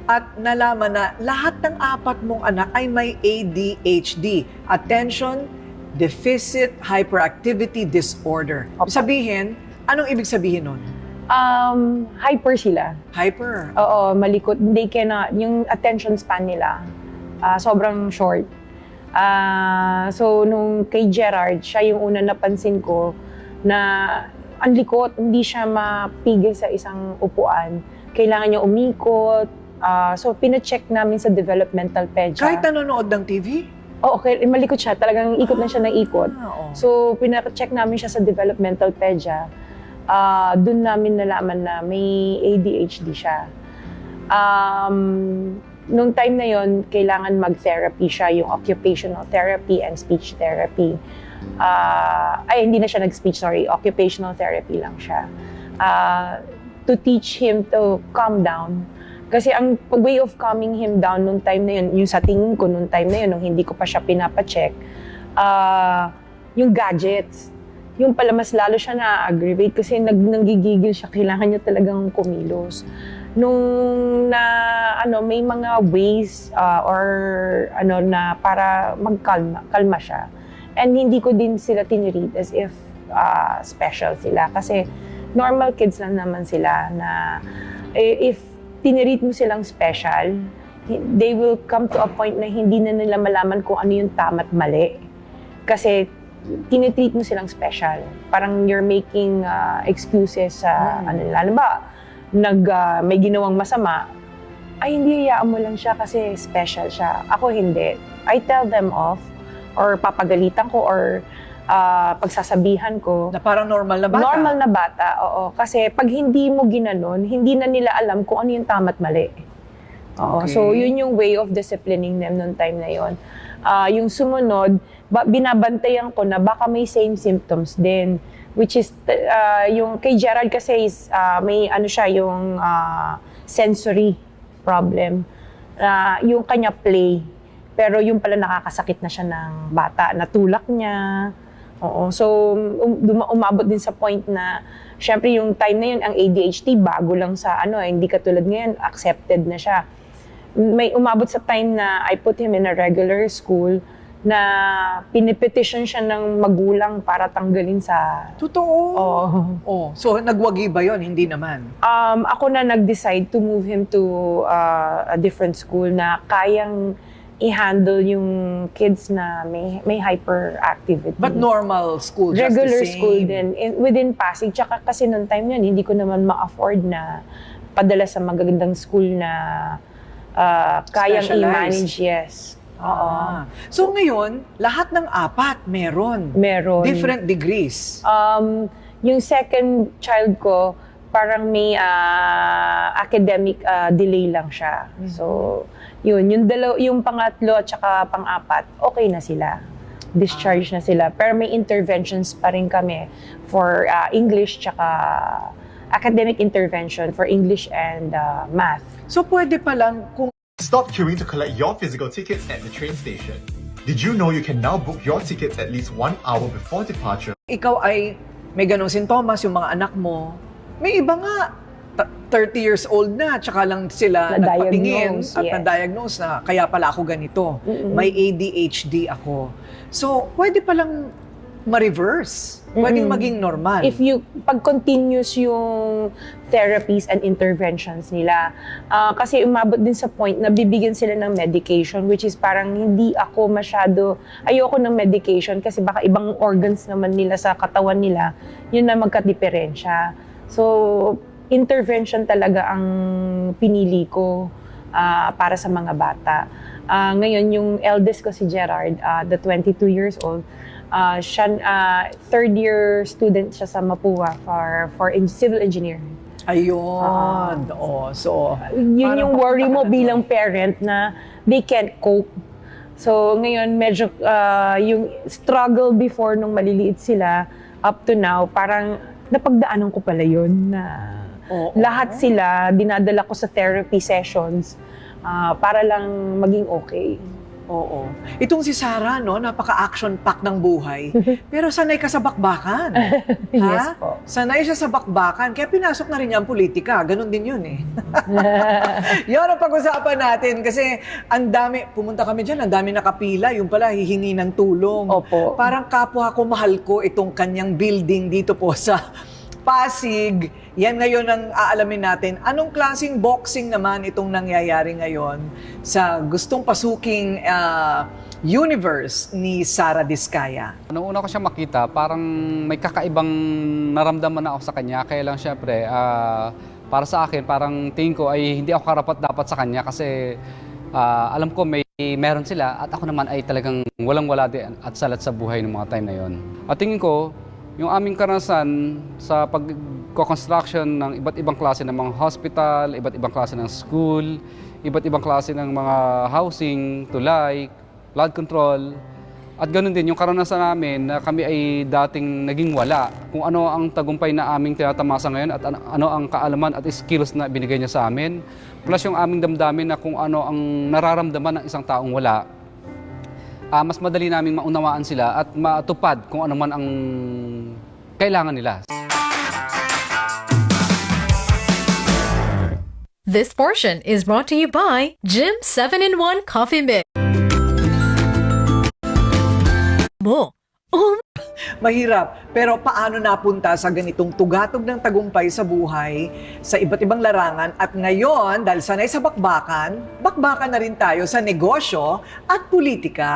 At nalaman na lahat ng 4 mong anak ay may ADHD. Attention Deficit Hyperactivity Disorder. Opo. Sabihin, anong ibig sabihin nun? Hyper sila. Hyper. Oo, malikot. They cannot, yung attention span nila, sobrang short. So, nung kay Gerard, siya yung una napansin ko na ang likot, hindi siya mapigil sa isang upuan. Kailangan niya umikot. So, pina-check namin sa developmental pedya. Kahit nanonood ng TV? Oo, okay, malikot siya. Talagang ikot na siya ng ikot. Oo. So, pina-check namin siya sa developmental pedya. Doon namin nalaman na may ADHD siya. Nung time na yon, kailangan mag-therapy siya, yung occupational therapy and speech therapy. Hindi na siya nag-speech, sorry. Occupational therapy lang siya. To teach him to calm down. Kasi ang way of calming him down nung time na yun, yung sa tingin ko nung time na yun, nung hindi ko pa siya pinapacheck, yung gadgets. Yung pala mas lalo siya na-aggravate kasi nanggigigil siya, kailangan niya talagang kumilos. Nung may mga ways na para kalma siya. And hindi ko din sila tinreat as if special sila kasi normal kids lang naman sila na if tinreat mo silang special, they will come to a point na hindi na nila malaman kung ano yung tama at mali. Kasi tinitreat mo silang special. Parang you're making excuses sa lalo ba, may ginawang masama, ay hindi, hayaan mo lang siya kasi special siya. Ako hindi. I tell them off or papagalitan ko or pagsasabihan ko. Na parang normal na bata. Normal na bata, oo. Kasi pag hindi mo ginanon, hindi na nila alam kung ano yung tama at mali. Oo. Okay. So, yun yung way of disciplining them noong time na yun. Yung sumunod, binabantayan ko na baka may same symptoms din. Which is, yung kay Gerald kasi is, may yung sensory problem. Yung kanya play. Pero yung pala nakakasakit na siya ng bata. Natulak niya. Oo. So, umabot din sa point na, syempre yung time na yun, ang ADHD, bago lang sa hindi katulad ngayon, accepted na siya. May umabot sa time na I put him in a regular school na pinipetition siya ng magulang para tanggalin sa... Totoo. Oo. Oh. So, nagwagi ba yon? Hindi naman. Ako na nag-decide to move him to a different school na kayang i-handle yung kids na may hyperactivity. But normal school, just Regular the same. school din, within Pasig. Tsaka kasi noong time yun, hindi ko naman ma-afford na padala sa magagandang school na kayang Specialized. i-manage, yes. Oo. So ngayon, lahat ng 4 meron. Meron. Different degrees. Yung second child ko, parang may academic delay lang siya. So, yung pangatlo at saka pang-4, okay na sila. Discharge na sila. Pero may interventions pa rin kami for English tsaka academic intervention for English and math. So pwede palang kung Stop queuing to collect your physical tickets at the train station. Did you know you can now book your tickets at least 1 hour before departure? ikaw ay may ganong sintomas, yung mga anak mo, may iba nga, 30 years old na, tsaka lang sila nagpatingin Na-diagnose, at yes. na-diagnose na kaya pala ako ganito. May ADHD ako. So, pwede palang ma-reverse. Pwedeng maging normal. If you, pag continuous yung therapies and interventions nila, kasi umabot din sa point na bibigyan sila ng medication, which is parang hindi ako ayoko ng medication kasi baka ibang organs naman nila sa katawan nila, yun na magka-diferensya. So, intervention talaga ang pinili ko para sa mga bata. Ngayon, yung eldest ko si Gerard, the 22 years old, third year student siya sa Mapua for civil engineering. Ayun. So, Yun parang yung worry mo papaano? bilang parent na they can't cope. So ngayon medyo yung struggle before nung maliliit sila up to now, parang napagdaanan ko pala yun na Oo. lahat sila dinadala ko sa therapy sessions para lang maging okay. Oo. Itong si Sarah, no, napaka-action pack ng buhay. Pero sanay ka sa bakbakan. Yes po. Sanay siya sa bakbakan. Kaya pinasok na rin niya ang politika. Ganon din yun eh. Yun ang pag-usapan natin. Kasi ang dami, pumunta kami dyan, ang dami nakapila. Yung pala, hihingi ng tulong. Opo. Parang kapwa ko, mahal ko itong kanyang building dito po sa Pasig. Yan ngayon ang aalamin natin. Anong klaseng boxing naman itong nangyayari ngayon sa gustong pasuking universe ni Sara Diskaya? Nung una ko siya makita, parang may kakaibang naramdaman na ako sa kanya. Kaya lang syempre, para sa akin, parang tingin ko ay hindi ako karapat-dapat sa kanya kasi alam ko meron sila at ako naman ay talagang walang-wala din at salat sa buhay ng mga time na yon. At tingin ko, yung aming karanasan sa pag-construction ng iba't ibang klase ng mga hospital, iba't ibang klase ng school, iba't ibang klase ng mga housing, tulay, flood control, at ganoon din yung karanasan namin na kami ay dating naging wala. Kung ano ang tagumpay na aming tinatamasa ngayon at ano ang kaalaman at skills na binigay niya sa amin, plus yung aming damdamin na kung ano ang nararamdaman ng isang taong wala, mas madali naming maunawaan sila at matupad kung ano man ang kailangan nila. This portion is brought to you by Jim 7-in-1 Coffee Mix. Mahirap, pero paano napunta sa ganitong tugatog ng tagumpay sa buhay sa iba't ibang larangan at ngayon, dahil sanay sa bakbakan na rin tayo sa negosyo at politika.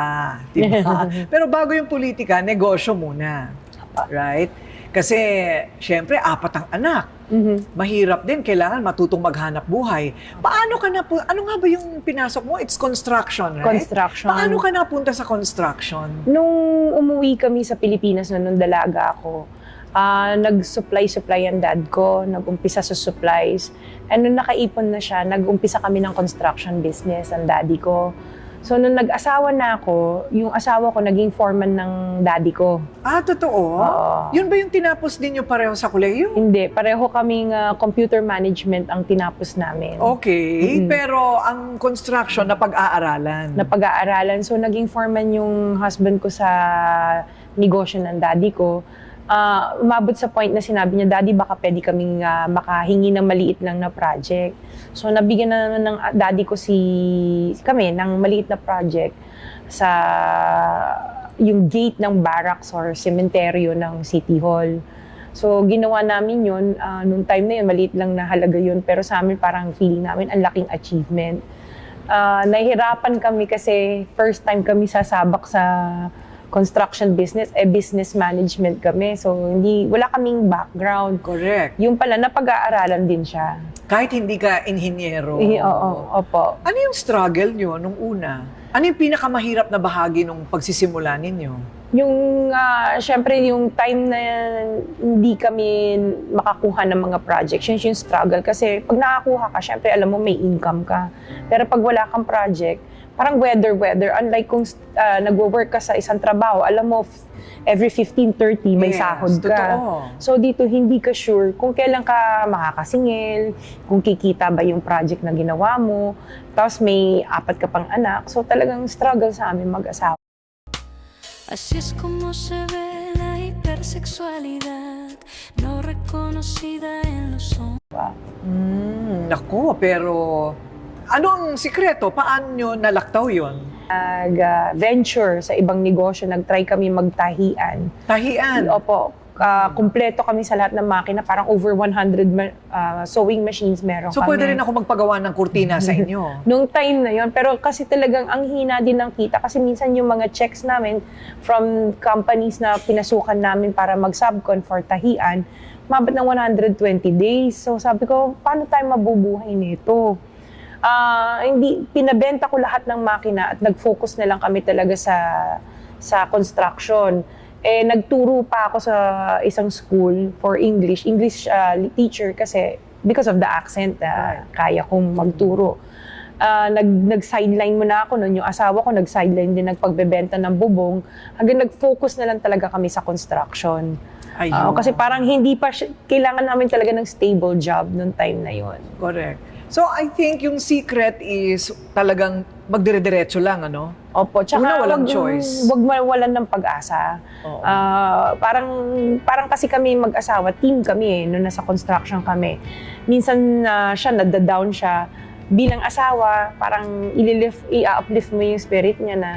Diba? Pero bago yung politika, negosyo muna. Right? Kasi, syempre, 4 ang anak. Mahirap din, kailangan matutong maghanap buhay. Paano ka ano nga ba yung pinasok mo? It's construction, right? Construction. Paano ka napunta sa construction? Nung umuwi kami sa Pilipinas nung dalaga ako, nag-supply ang dad ko, nag-umpisa sa supplies. And nung nakaipon na siya, nag-umpisa kami ng construction business, ang daddy ko. So nung nag-asawa na ako, yung asawa ko naging foreman ng daddy ko. Ah, totoo? Oo. Yun ba yung tinapos din nyo pareho sa kolehiyo? Hindi, pareho kaming computer management ang tinapos namin. Okay, pero ang construction na pag-aaralan. Na pag-aaralan. So, naging foreman yung husband ko sa negosyo ng daddy ko. Umabot sa point na sinabi niya, Daddy, baka pwede kaming makahingi ng maliit lang na project. So, nabigyan na naman ng daddy ko kami ng maliit na project sa yung gate ng barracks or cementerio ng City Hall. So, ginawa namin yun. Noong time na yun, maliit lang na halaga yun. Pero sa amin, parang feeling namin, ang laking achievement. Nahihirapan kami kasi first time kami sasabak sa construction business, business management kami. So, wala kaming background. Correct. Yung pala, napag-aaralan din siya. Kahit hindi ka inhinyero. Oo, opo. Ano yung struggle nyo nung una? Ano yung pinakamahirap na bahagi nung pagsisimula ninyo? Yung, syempre, yung time na hindi kami makakuha ng mga projects, yun yung struggle. Kasi pag nakakuha ka, syempre, alam mo, may income ka. Pero pag wala kang project, parang weather. Unlike kung nagwo-work ka sa isang trabaho, alam mo, every 15-30 may Yes, sahod ka. totoo. So dito, hindi ka sure kung kailan ka makakasingil, kung kikita ba yung project na ginawa mo. Tapos may 4 ka pang anak. So talagang struggle sa amin mag-asawa. Así es como se ve la hipersexualidad, no reconocida en los hombres. Naku, pero Ano ang sikreto? Paano nyo nalaktaw yon? Nag-venture sa ibang negosyo, nag-try kami magtahian. Tahian. Opo, kumpleto kami sa lahat ng makina, parang over 100 sewing machines meron So kami. pwede rin ako magpagawa ng kurtina sa inyo. Nung time na yon, pero kasi talagang ang hina din ng kita kasi minsan yung mga checks namin from companies na pinasukan namin para mag-subcon for tahian, mabot ng 120 days. So sabi ko, paano tayo mabubuhay nito? Hindi, pinabenta ko lahat ng makina at nag-focus na lang kami talaga sa construction. Nagturo pa ako sa isang school for English teacher kasi because of the accent, kaya kong magturo. Nag-sideline muna ako noon, yung asawa ko nag-sideline din nagpagbebenta ng bubong, hanggang nag-focus na lang talaga kami sa construction. Kasi parang hindi pa, kailangan namin talaga ng stable job noong time na yon. Correct. So I think yung secret is talagang magdire-diretso lang, ano? Opo, tsaka Una, walang choice. Wag mawalan ng pag-asa. Parang kasi kami mag-asawa, team kami nung nasa construction kami. Minsan siya, nada-down siya. Bilang asawa, parang i-uplift mo yung spirit niya na,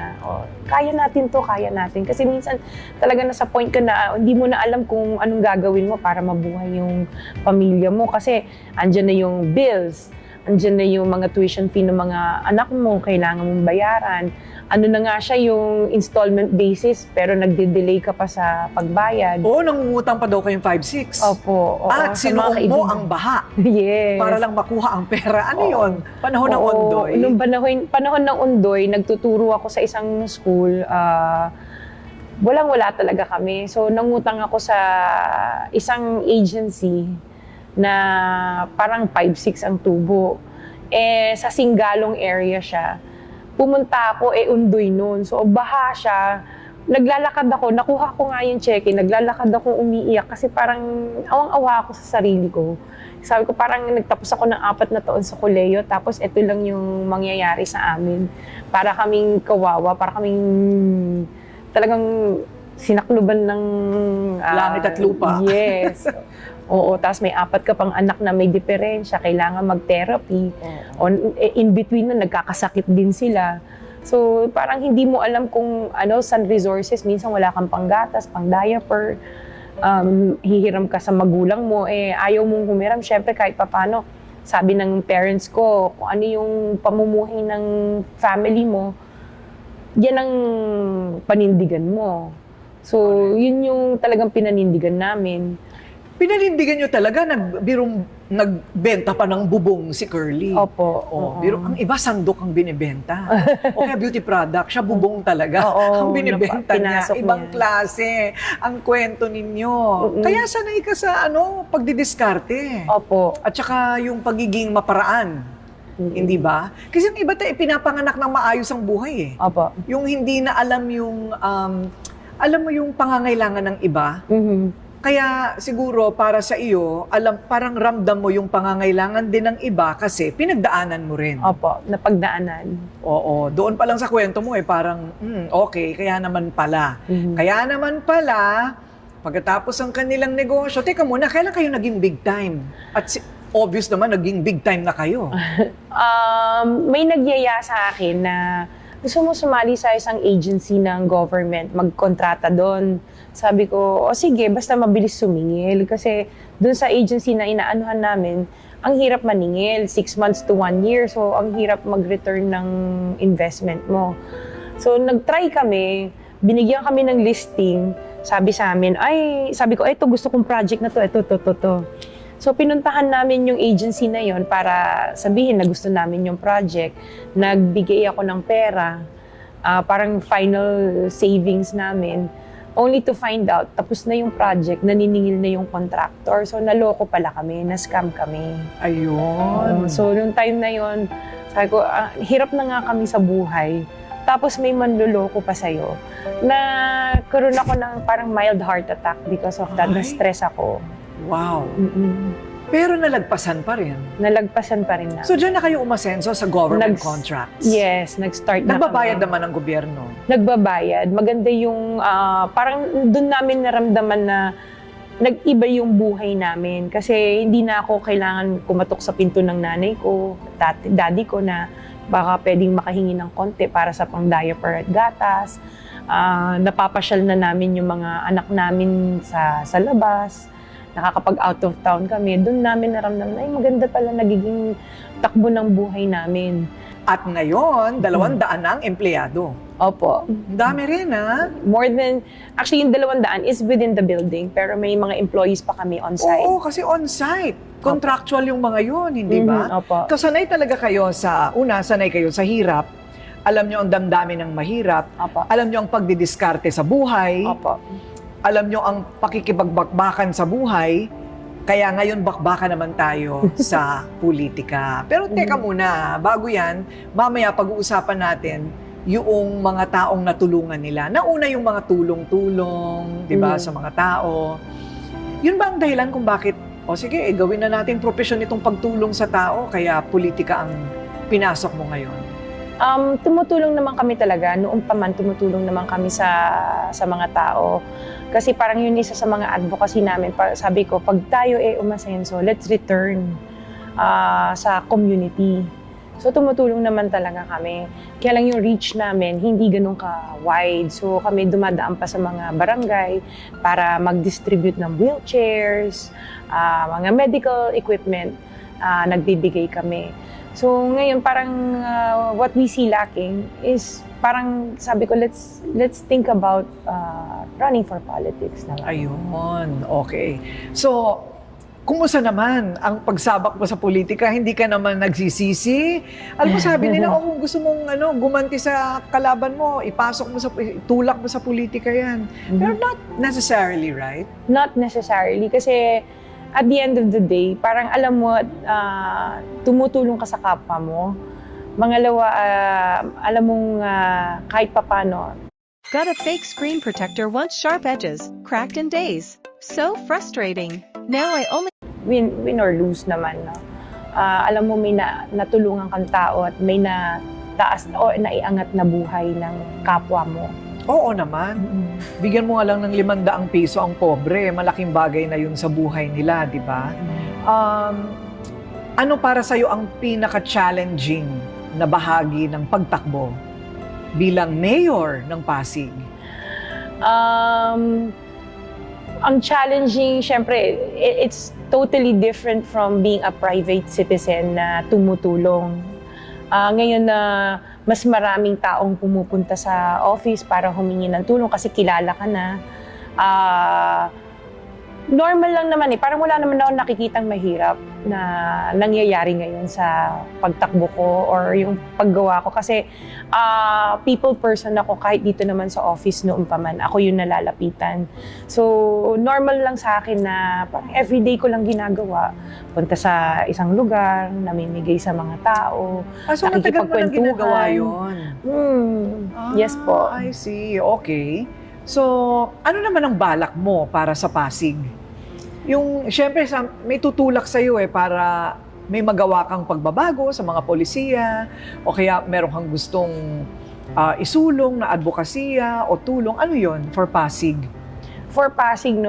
kaya natin to, kaya natin. Kasi minsan talaga nasa point ka na hindi mo na alam kung anong gagawin mo para mabuhay yung pamilya mo. Kasi andyan na yung bills, andyan na yung mga tuition fee ng mga anak mo, kailangan mong bayaran. Ano na nga siya yung installment basis, pero nagde-delay ka pa sa pagbayad. Oo, nangungutang pa daw kayong 5-6. Opo. At sinuong mo ang baha. Yes. Para lang makuha ang pera. Ano yun? Panahon ng Ondoy? Nung panahon ng Ondoy, nagtuturo ako sa isang school. Walang-wala talaga kami. So, nangutang ako sa isang agency na parang 5-6 ang tubo. Sa Singalong area siya. Pumunta ako, Ondoy noon. So, baha siya. Naglalakad ako, nakuha ko nga yung check-in, naglalakad ako umiiyak kasi parang awang-awa ako sa sarili ko. Sabi ko, parang nagtapos ako ng 4 na taon sa koleyo, tapos ito lang yung mangyayari sa amin. Para kaming kawawa, para kaming talagang sinakluban ng langit at lupa. Yes. Oo, tapos may 4 ka pang anak na may diferensya, kailangan mag-therapy. In between na, nagkakasakit din sila. So, parang hindi mo alam kung saan resources. Minsan wala kang panggatas, pang-diaper. Hihiram ka sa magulang mo. Ayaw mong humiram. Siyempre, kahit papano, sabi ng parents ko, kung ano yung pamumuhay ng family mo, yan ang panindigan mo. So, yun yung talagang pinanindigan namin. Pinanindigan nyo talaga, nagbenta pa ng bubong si Curly. Opo. Ang iba sandok ang binibenta. O kaya beauty product, siya bubong talaga ang binibenta niya. Ibang klase ang kwento ninyo. Kaya sanay ka sa pagdidiskarte. Opo. At saka yung pagiging maparaan. Hindi ba? Kasi yung iba tayo, pinapanganak ng maayos ang buhay . Opo. Yung hindi na alam yung, alam mo yung pangangailangan ng iba. Kaya siguro para sa iyo, parang ramdam mo yung pangangailangan din ng iba kasi pinagdaanan mo rin. Opo, napagdaanan. Oo, doon pa lang sa kwento mo parang, okay, kaya naman pala. Kaya naman pala, pagkatapos ang kanilang negosyo, teka muna, kailan kayo naging big time? At obvious naman, naging big time na kayo. May nagyaya sa akin na gusto mo sumali sa isang agency ng government, magkontrata doon. Sabi ko, sige, basta mabilis sumingil. Kasi doon sa agency na inaanuhan namin, ang hirap maningil, 6 months to 1 year. So, ang hirap mag-return ng investment mo. So, nag-try kami, binigyan kami ng listing. Sabi sa amin, sabi ko, ito, gusto kong project na to, ito. So, pinuntahan namin yung agency na yon para sabihin na gusto namin yung project. Nagbigay ako ng pera, parang final savings namin. Only to find out, tapos na yung project, naniningil na yung contractor. So, naloko pala kami, na-scam kami. Ayun. So, nung time na yon, sabi ko, hirap na nga kami sa buhay. Tapos may manluloko pa sa'yo. Nagkaroon ako ng parang mild heart attack because of that. Na-stress ako. Wow. Pero nalagpasan pa rin. Nalagpasan pa rin na. So, dyan na kayo umasenso sa government contracts? Yes, nag-start na Nagbabayad kami. naman ang gobyerno? Nagbabayad. Maganda yung, parang doon namin naramdaman na nag-iba yung buhay namin. Kasi hindi na ako kailangan kumatok sa pinto ng nanay ko, daddy ko na baka pwedeng makahingi ng konti para sa pang-diaper at gatas. Napapasyal na namin yung mga anak namin sa labas. Nakakapag out of town kami. Doon namin naramdaman, ay maganda pala nagiging takbo ng buhay namin. At ngayon, 200 na ang empleyado. Opo. Ang dami rin, ha? More than, actually yung 200 is within the building, pero may mga employees pa kami on-site. Oo, kasi on-site. Contractual yung mga yun, hindi ba? Opo. Kasanay talaga kayo sanay kayo sa hirap. Alam nyo ang damdamin ng mahirap. Opo. Alam nyo ang pagdidiskarte sa buhay. Opo. Alam nyo ang pakikipagbakbakan sa buhay. Kaya ngayon bakbakan naman tayo sa politika. Pero teka muna, bago yan, mamaya pag-uusapan natin yung mga taong natulungan nila. Nauna yung mga tulong-tulong, di ba, sa mga tao. Yun ba ang dahilan kung bakit, sige, gawin na natin profesyon itong pagtulong sa tao, kaya politika ang pinasok mo ngayon? Tumutulong naman kami talaga. Noong pa man, tumutulong naman kami sa mga tao. Kasi parang yun isa sa mga advocacy namin. Sabi ko, pag tayo umasenso, let's return sa community. So tumutulong naman talaga kami. Kaya lang yung reach namin, hindi ganun ka-wide. So kami dumadaan pa sa mga barangay para mag-distribute ng wheelchairs, mga medical equipment, nagbibigay kami. So ngayon parang what we see lacking is parang sabi ko let's think about running for politics na. Ayun, okay. So, kumusta naman ang pagsabak mo sa politika? Hindi ka naman nagsisisi? Alam mo, sabi nila, kung gusto mong gumanti sa kalaban mo, tulak mo sa politika yan. Pero not necessarily, right? Not necessarily, kasi at the end of the day, parang alam mo, tumutulong ka sa kapwa mo. Mangalawa, alam mong kahit papano. Got a fake screen protector once sharp edges, cracked in days. So frustrating. Now I only Win or lose naman, no? Alam mo, may natulungan kang tao at may nataas o naiangat na buhay ng kapwa mo. Oo naman. Bigyan mo nga lang ng 500 piso ang pobre. Malaking bagay na yun sa buhay nila, di ba? Ano para sa'yo ang pinaka-challenging na bahagi ng pagtakbo bilang mayor ng Pasig? Ang challenging, syempre, it's totally different from being a private citizen na tumutulong. Ngayon na mas maraming taong pumupunta sa office para humingi ng tulong kasi kilala ka na. Normal lang naman parang wala naman ako nakikitang mahirap na nangyayari ngayon sa pagtakbo ko or yung paggawa ko kasi people person ako kahit dito naman sa office noon pa man, ako yung nalalapitan. So normal lang sa akin na parang everyday ko lang ginagawa. Punta sa isang lugar, namimigay sa mga tao, So matagal mo lang ginagawa yun? Yes po. I see, okay. So, ano naman ang balak mo para sa Pasig? Yung, syempre, may tutulak sa'yo para may magawa kang pagbabago sa mga polisiya o kaya meron kang gustong isulong na advokasya o tulong. Ano yon for Pasig? For Pasig,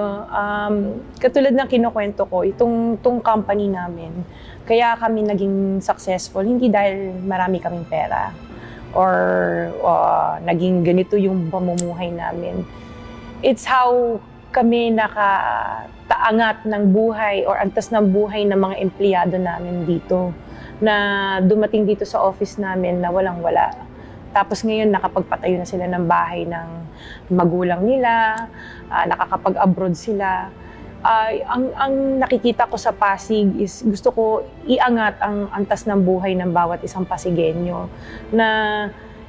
katulad ng kinukwento ko, itong company namin, kaya kami naging successful, hindi dahil marami kaming pera or naging ganito yung pamumuhay namin. It's how kami nakataangat ng buhay or antas ng buhay ng mga empleyado namin dito na dumating dito sa office namin na walang-wala. Tapos ngayon nakapagpatayo na sila ng bahay ng magulang nila, nakakapag-abroad sila. Ang nakikita ko sa Pasig is gusto ko iangat ang antas ng buhay ng bawat isang Pasigenyo na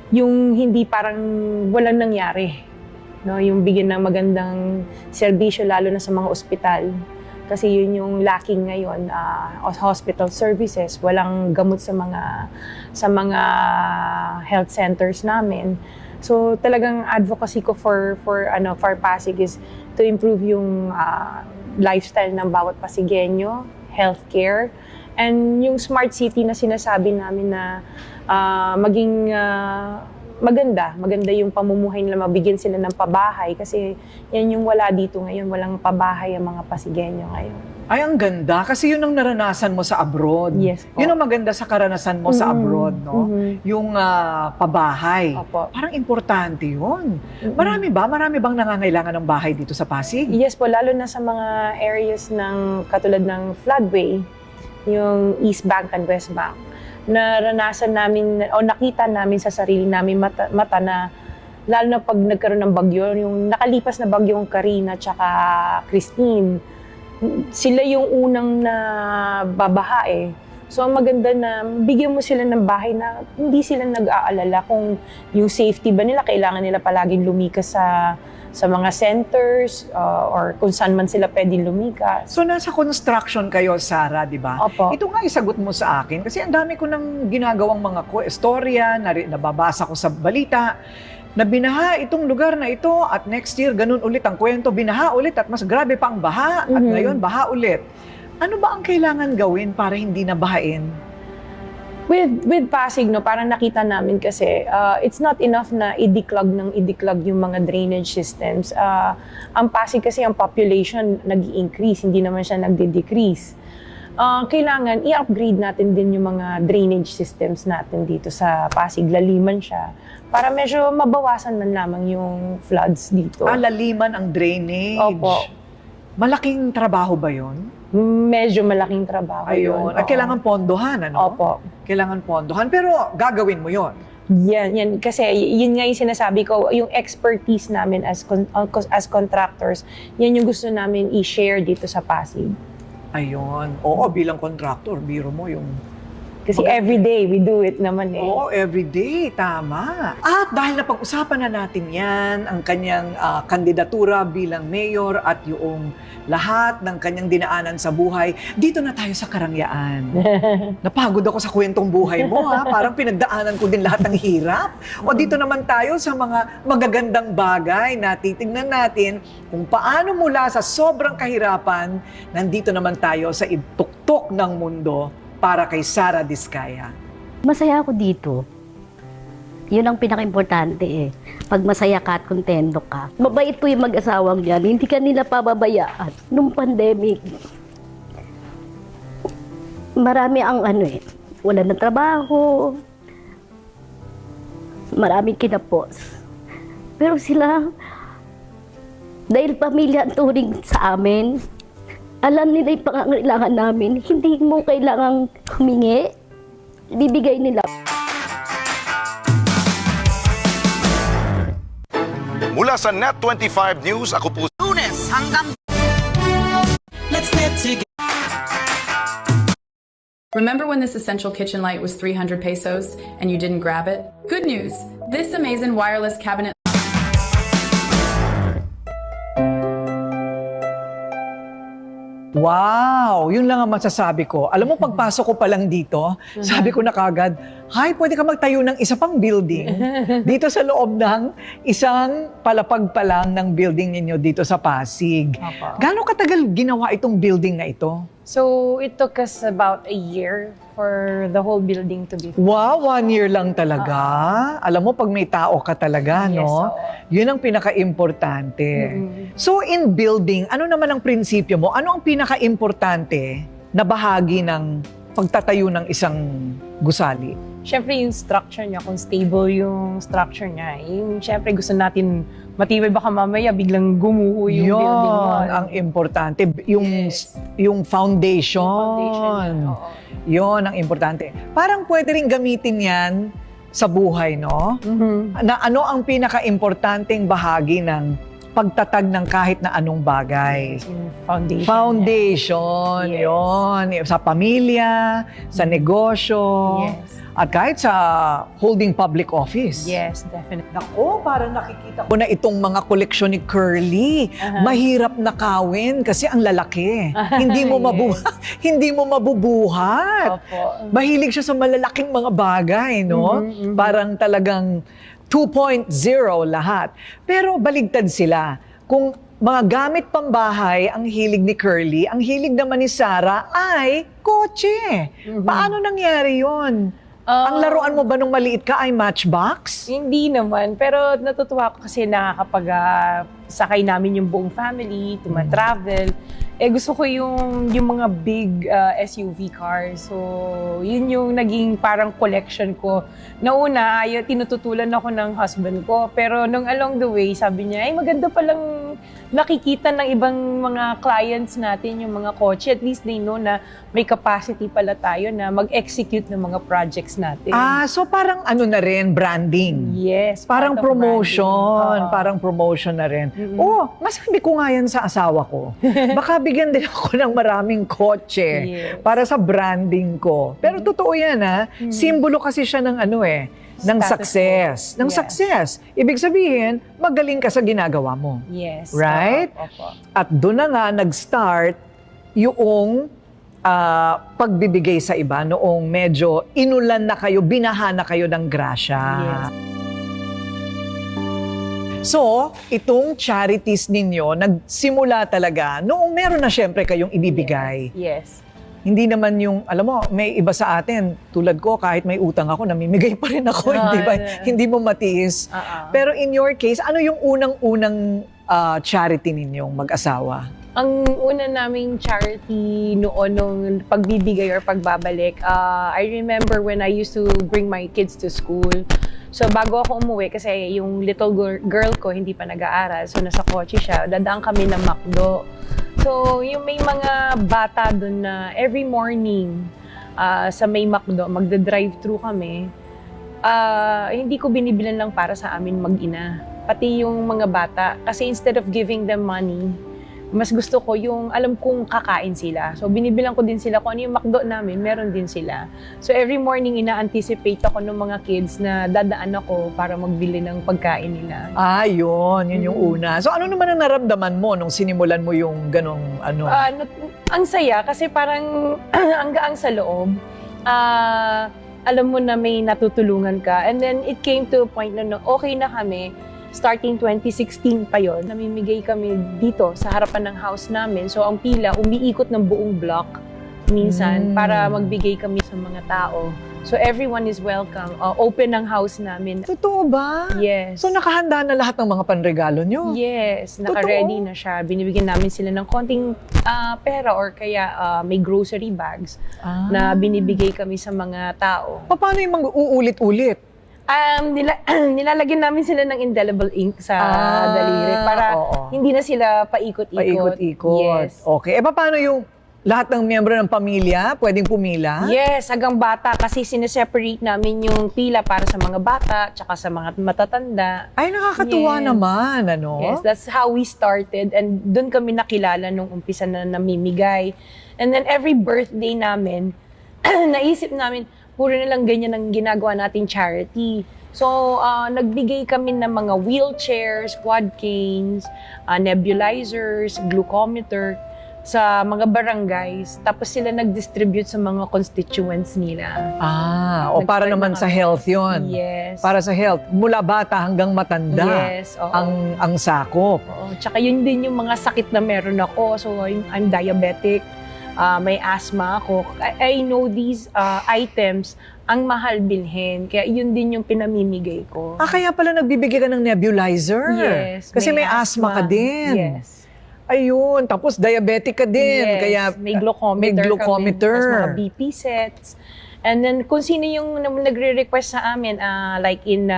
yung hindi parang walang nangyari, no? Yung bigyan ng magandang serbisyo lalo na sa mga ospital kasi yun yung lacking ngayon, hospital services, walang gamot sa mga health centers namin. So talagang advocacy ko for Pasig is to improve yung lifestyle ng bawat Pasigenyo, healthcare, and yung smart city na sinasabi namin na maging maganda yung pamumuhay nila, mabigyan sila ng pabahay kasi yan yung wala dito ngayon, walang pabahay ang mga Pasigueño ngayon. Ay, ang ganda. Kasi yun ang naranasan mo sa abroad. Yes po. Yun ang maganda sa karanasan mo sa abroad, no? Yung pabahay. Opo. Parang importante yun. Marami bang nangangailangan ng bahay dito sa Pasig? Yes po, lalo na sa mga areas ng katulad ng floodway, yung East Bank and West Bank. Naranasan namin o nakita namin sa sarili namin mata na lalo na pag nagkaroon ng bagyo, yung nakalipas na bagyong Karina tsaka Christine, sila yung unang nababaha eh. So ang maganda na bigyan mo sila ng bahay na hindi sila nag-aalala kung yung safety ba nila, kailangan nila palaging lumikas sa mga centers or kung saan man sila pwedeng lumikas. So nasa construction kayo, Sarah, di ba? Opo. Ito nga isagot mo sa akin kasi ang dami ko nang ginagawang mga istorya, nababasa ko sa balita, na binaha itong lugar na ito at next year ganun ulit ang kwento, binaha ulit at mas grabe pa ang baha at ngayon baha ulit. Ano ba ang kailangan gawin para hindi nabahain? With Pasig, no, parang nakita namin kasi it's not enough na i-declog yung mga drainage systems. Ang Pasig kasi ang population nag-i-increase, hindi naman siya nagde-decrease. Kailangan i-upgrade natin din yung mga drainage systems natin dito sa Pasig, laliman siya, para medyo mabawasan man lamang yung floods dito. Laliman ang drainage. Opo. Malaking trabaho ba yun? Medyo malaking trabaho yun. Ayun. At kailangan pondohan, ano? Opo. Kailangan pondohan. Pero gagawin mo yun. Yan. Kasi yun nga yung sinasabi ko, yung expertise namin as contractors, yan yung gusto namin i-share dito sa Pasig. Ayun. Oo, bilang contractor, biro mo yung... Kasi everyday we do it naman eh. Oo, everyday. Tama. At dahil napag-usapan na natin yan, ang kanyang kandidatura bilang mayor at yung lahat ng kanyang dinaanan sa buhay, dito na tayo sa Karangyaan. Napagod ako sa kwentong buhay mo, ha? Parang pinagdaanan ko din lahat ng hirap. O dito naman tayo sa mga magagandang bagay na titingnan natin kung paano mula sa sobrang kahirapan, nandito naman tayo sa ituktok ng mundo para kay Sara Diskaya. Masaya ako dito. Yun ang pinaka-importante eh. Pag masaya ka at kontento ka. Mabait po yung mag-asawang yan. Hindi ka nila pababayaan. Nung pandemic, marami ang wala na trabaho. Maraming kinapos. Pero sila, dahil pamilya ang turing sa amin, alam nila yung pangangailangan namin. Hindi mo kailangang humingi. Bibigay nila. Mula sa Net25 News, ako po Lunes hanggang Let's Net Together. Remember when this essential kitchen light was 300 pesos and you didn't grab it? Good news! This amazing wireless cabinet Wow! Yun lang ang masasabi ko. Alam mo, pagpasok ko pa lang dito, sabi ko na kagad, hay, pwede ka magtayo ng isa pang building dito sa loob ng isang palapag pa lang ng building ninyo dito sa Pasig. Gaano katagal ginawa itong building na ito? So, it took us about a year for the whole building to be finished. Wow, 1 year lang talaga. Alam mo, pag may tao ka talaga, no? Yun ang pinaka-importante. So, in building, ano naman ang prinsipyo mo? Ano ang pinaka-importante na bahagi ng pagtatayo ng isang gusali? Siyempre, yung structure niya, kung stable yung structure niya. Yung, siyempre, gusto natin matibay, baka mamaya biglang gumuho yung building mo. Ang importante. Yung foundation. Yun ang importante. Parang pwede rin gamitin yan sa buhay, no? Na ano ang pinaka-importanteng bahagi ng pagtatag ng kahit na anong bagay? Foundation. Foundation. Yun. Sa pamilya, sa negosyo. At kahit sa holding public office. Yes, definitely. Nako, parang nakikita ko na itong mga koleksyon ni Curly. Mahirap nakawin kasi ang lalaki. Hindi mo hindi mo mabubuhat. Opo. Mahilig siya sa malalaking mga bagay, no? Parang talagang 2.0 lahat. Pero baligtad sila. Kung mga gamit pambahay ang hilig ni Curly, ang hilig naman ni Sarah ay kotse. Paano nangyari yon? Ang laruan mo ba nung maliit ka ay Matchbox? Hindi naman, pero natutuwa ako kasi nakakapag sakay namin yung buong family, tumatravel. Gusto ko yung mga big SUV cars. So, yun yung naging parang collection ko. Nauna, tinututulan ako ng husband ko. Pero nung along the way, sabi niya, maganda palang nakikita ng ibang mga clients natin yung mga kotse. At least they know na may capacity pala tayo na mag-execute ng mga projects natin. So parang ano na rin, branding. Yes. Parang part of promotion. branding. Parang promotion na rin. Masabi ko nga yan sa asawa ko. Baka bigyan din ako ng maraming kotse para sa branding ko. Pero totoo yan Simbolo kasi siya ng ng success. Ng success. Ibig sabihin, magaling ka sa ginagawa mo. Yes. Right? Opo. At doon na nga nag-start yung pagbibigay sa iba noong medyo inulan na kayo, binaha na kayo ng grasya. Yes. So, itong charities ninyo, nagsimula talaga noong meron na syempre kayong ibibigay. Yes. Hindi naman yung, alam mo, may iba sa atin, tulad ko, kahit may utang ako, namimigay pa rin ako, hindi ba? Hindi mo matiis. Pero in your case, ano yung unang-unang charity ninyong mag-asawa? Ang una naming charity noon nung pagbibigay or pagbabalik, I remember when I used to bring my kids to school. So bago ako umuwi, kasi yung little girl ko hindi pa nag-aaral, so nasa kotse siya, dadaan kami ng McDo. So yung may mga bata doon na every morning sa may McDo, magda-drive-thru kami, hindi ko binibilan lang para sa amin mag-ina. Pati yung mga bata, kasi instead of giving them money, mas gusto ko yung alam kong kakain sila. So binibilang ko din sila kung ano yung McDo namin, meron din sila. So every morning ina-anticipate ako ng mga kids na dadaan ako para magbili ng pagkain nila. Yun yung una. So ano naman ang naramdaman mo nung sinimulan mo yung ganong ano? Ang saya kasi parang ang gaang sa loob. Alam mo na may natutulungan ka. And then it came to a point na okay na kami. Starting 2016 pa yon, namimigay kami dito sa harapan ng house namin. So ang pila, umiikot ng buong block minsan para magbigay kami sa mga tao. So everyone is welcome. Open ang house namin. Totoo ba? Yes. So nakahanda na lahat ng mga panregalo nyo? Yes, naka-ready na siya. Binibigyan namin sila ng konting pera or kaya may grocery bags na binibigay kami sa mga tao. Paano yung uulit-ulit? Nilalagyan namin sila ng indelible ink sa daliri para hindi na sila paikot-ikot. Paikot-ikot. Yes. Okay. Paano yung lahat ng miyembro ng pamilya pwedeng pumila? Yes, hanggang bata kasi sineseparate namin yung pila para sa mga bata tsaka sa mga matatanda. Ay, nakakatuwa naman, ano? Yes, that's how we started and doon kami nakilala nung umpisa na namimigay. And then every birthday namin, naisip namin, puro na lang ganyan ang ginagawa nating charity. So, nagbigay kami ng mga wheelchairs, quad canes, nebulizers, glucometer sa mga barangays. Tapos sila nag-distribute sa mga constituents nila. O para naman sa health yon. Yes. Para sa health. Mula bata hanggang matanda. Yes, oo. Ang sakop. Oo. Tsaka yun din yung mga sakit na meron ako. So, I'm diabetic. May asthma ako. I know these items, ang mahal bilhin. Kaya yun din yung pinamimigay ko. Kaya pala nagbibigay ka ng nebulizer? Yes. Kasi may asthma ka din. Yes. Ayun. Tapos diabetic ka din. Yes. Kaya may glucometer. Tapos mga BP sets. And then kung sino yung nagre-request sa amin, like in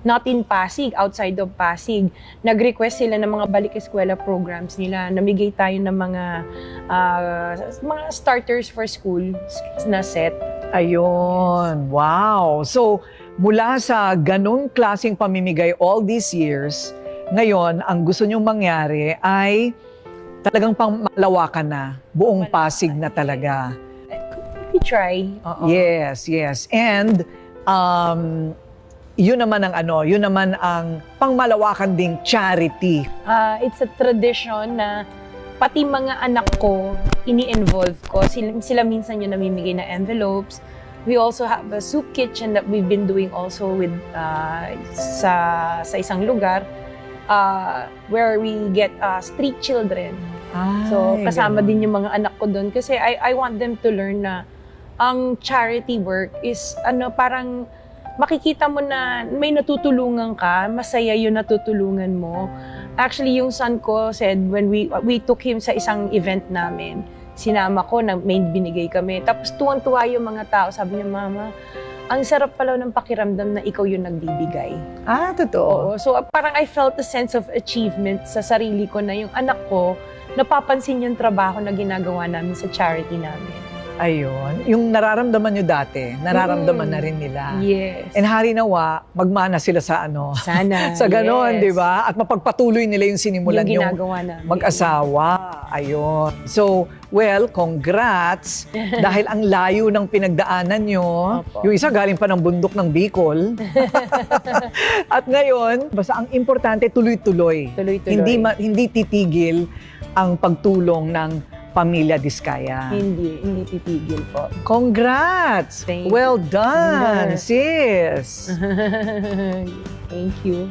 not in Pasig, outside of Pasig, nag-request sila ng mga balik-eskwela programs nila. Namigay tayo ng mga starters for school na set. Ayun. Yes. Wow. So, mula sa ganong klaseng pamimigay all these years, ngayon, ang gusto nyong mangyari ay talagang pangmalawakan na, buong Pasig na talaga. We try. Yes, yes. And, yun naman ang pangmalawakan ding charity. It's a tradition na pati mga anak ko, ini-involve ko. Sila minsan yung namimigay na envelopes. We also have a soup kitchen that we've been doing also with sa isang lugar where we get street children. So kasama din yung mga anak ko doon kasi I want them to learn na ang charity work is parang makikita mo na may natutulungan ka, masaya yung natutulungan mo. Actually, yung son ko said when we took him sa isang event namin, sinama ko na may binigay kami. Tapos tuwang-tuwa yung mga tao, sabi niya, Mama, ang sarap pala ng pakiramdam na ikaw yung nagbibigay. Totoo. Oo. So parang I felt a sense of achievement sa sarili ko na yung anak ko, napapansin yung trabaho na ginagawa namin sa charity namin. Ayun. Yung nararamdaman nyo dati, nararamdaman na rin nila. Yes. And hari nawa, magmana sila sa Sana. sa ganon, yes. di ba? At mapagpatuloy nila yung sinimulan Yung yung ginagawa namin. mag-asawa. Ayun. So, well, congrats. Dahil ang layo ng pinagdaanan nyo. Opo. Yung isa galing pa ng bundok ng Bicol. At ngayon, basta ang importante, tuloy-tuloy. Tuloy-tuloy. Hindi titigil ang pagtulong ng Pamilya Diskaya. Hindi titigil po. Congrats! Thank you. Well done, Yes. sis! Thank you.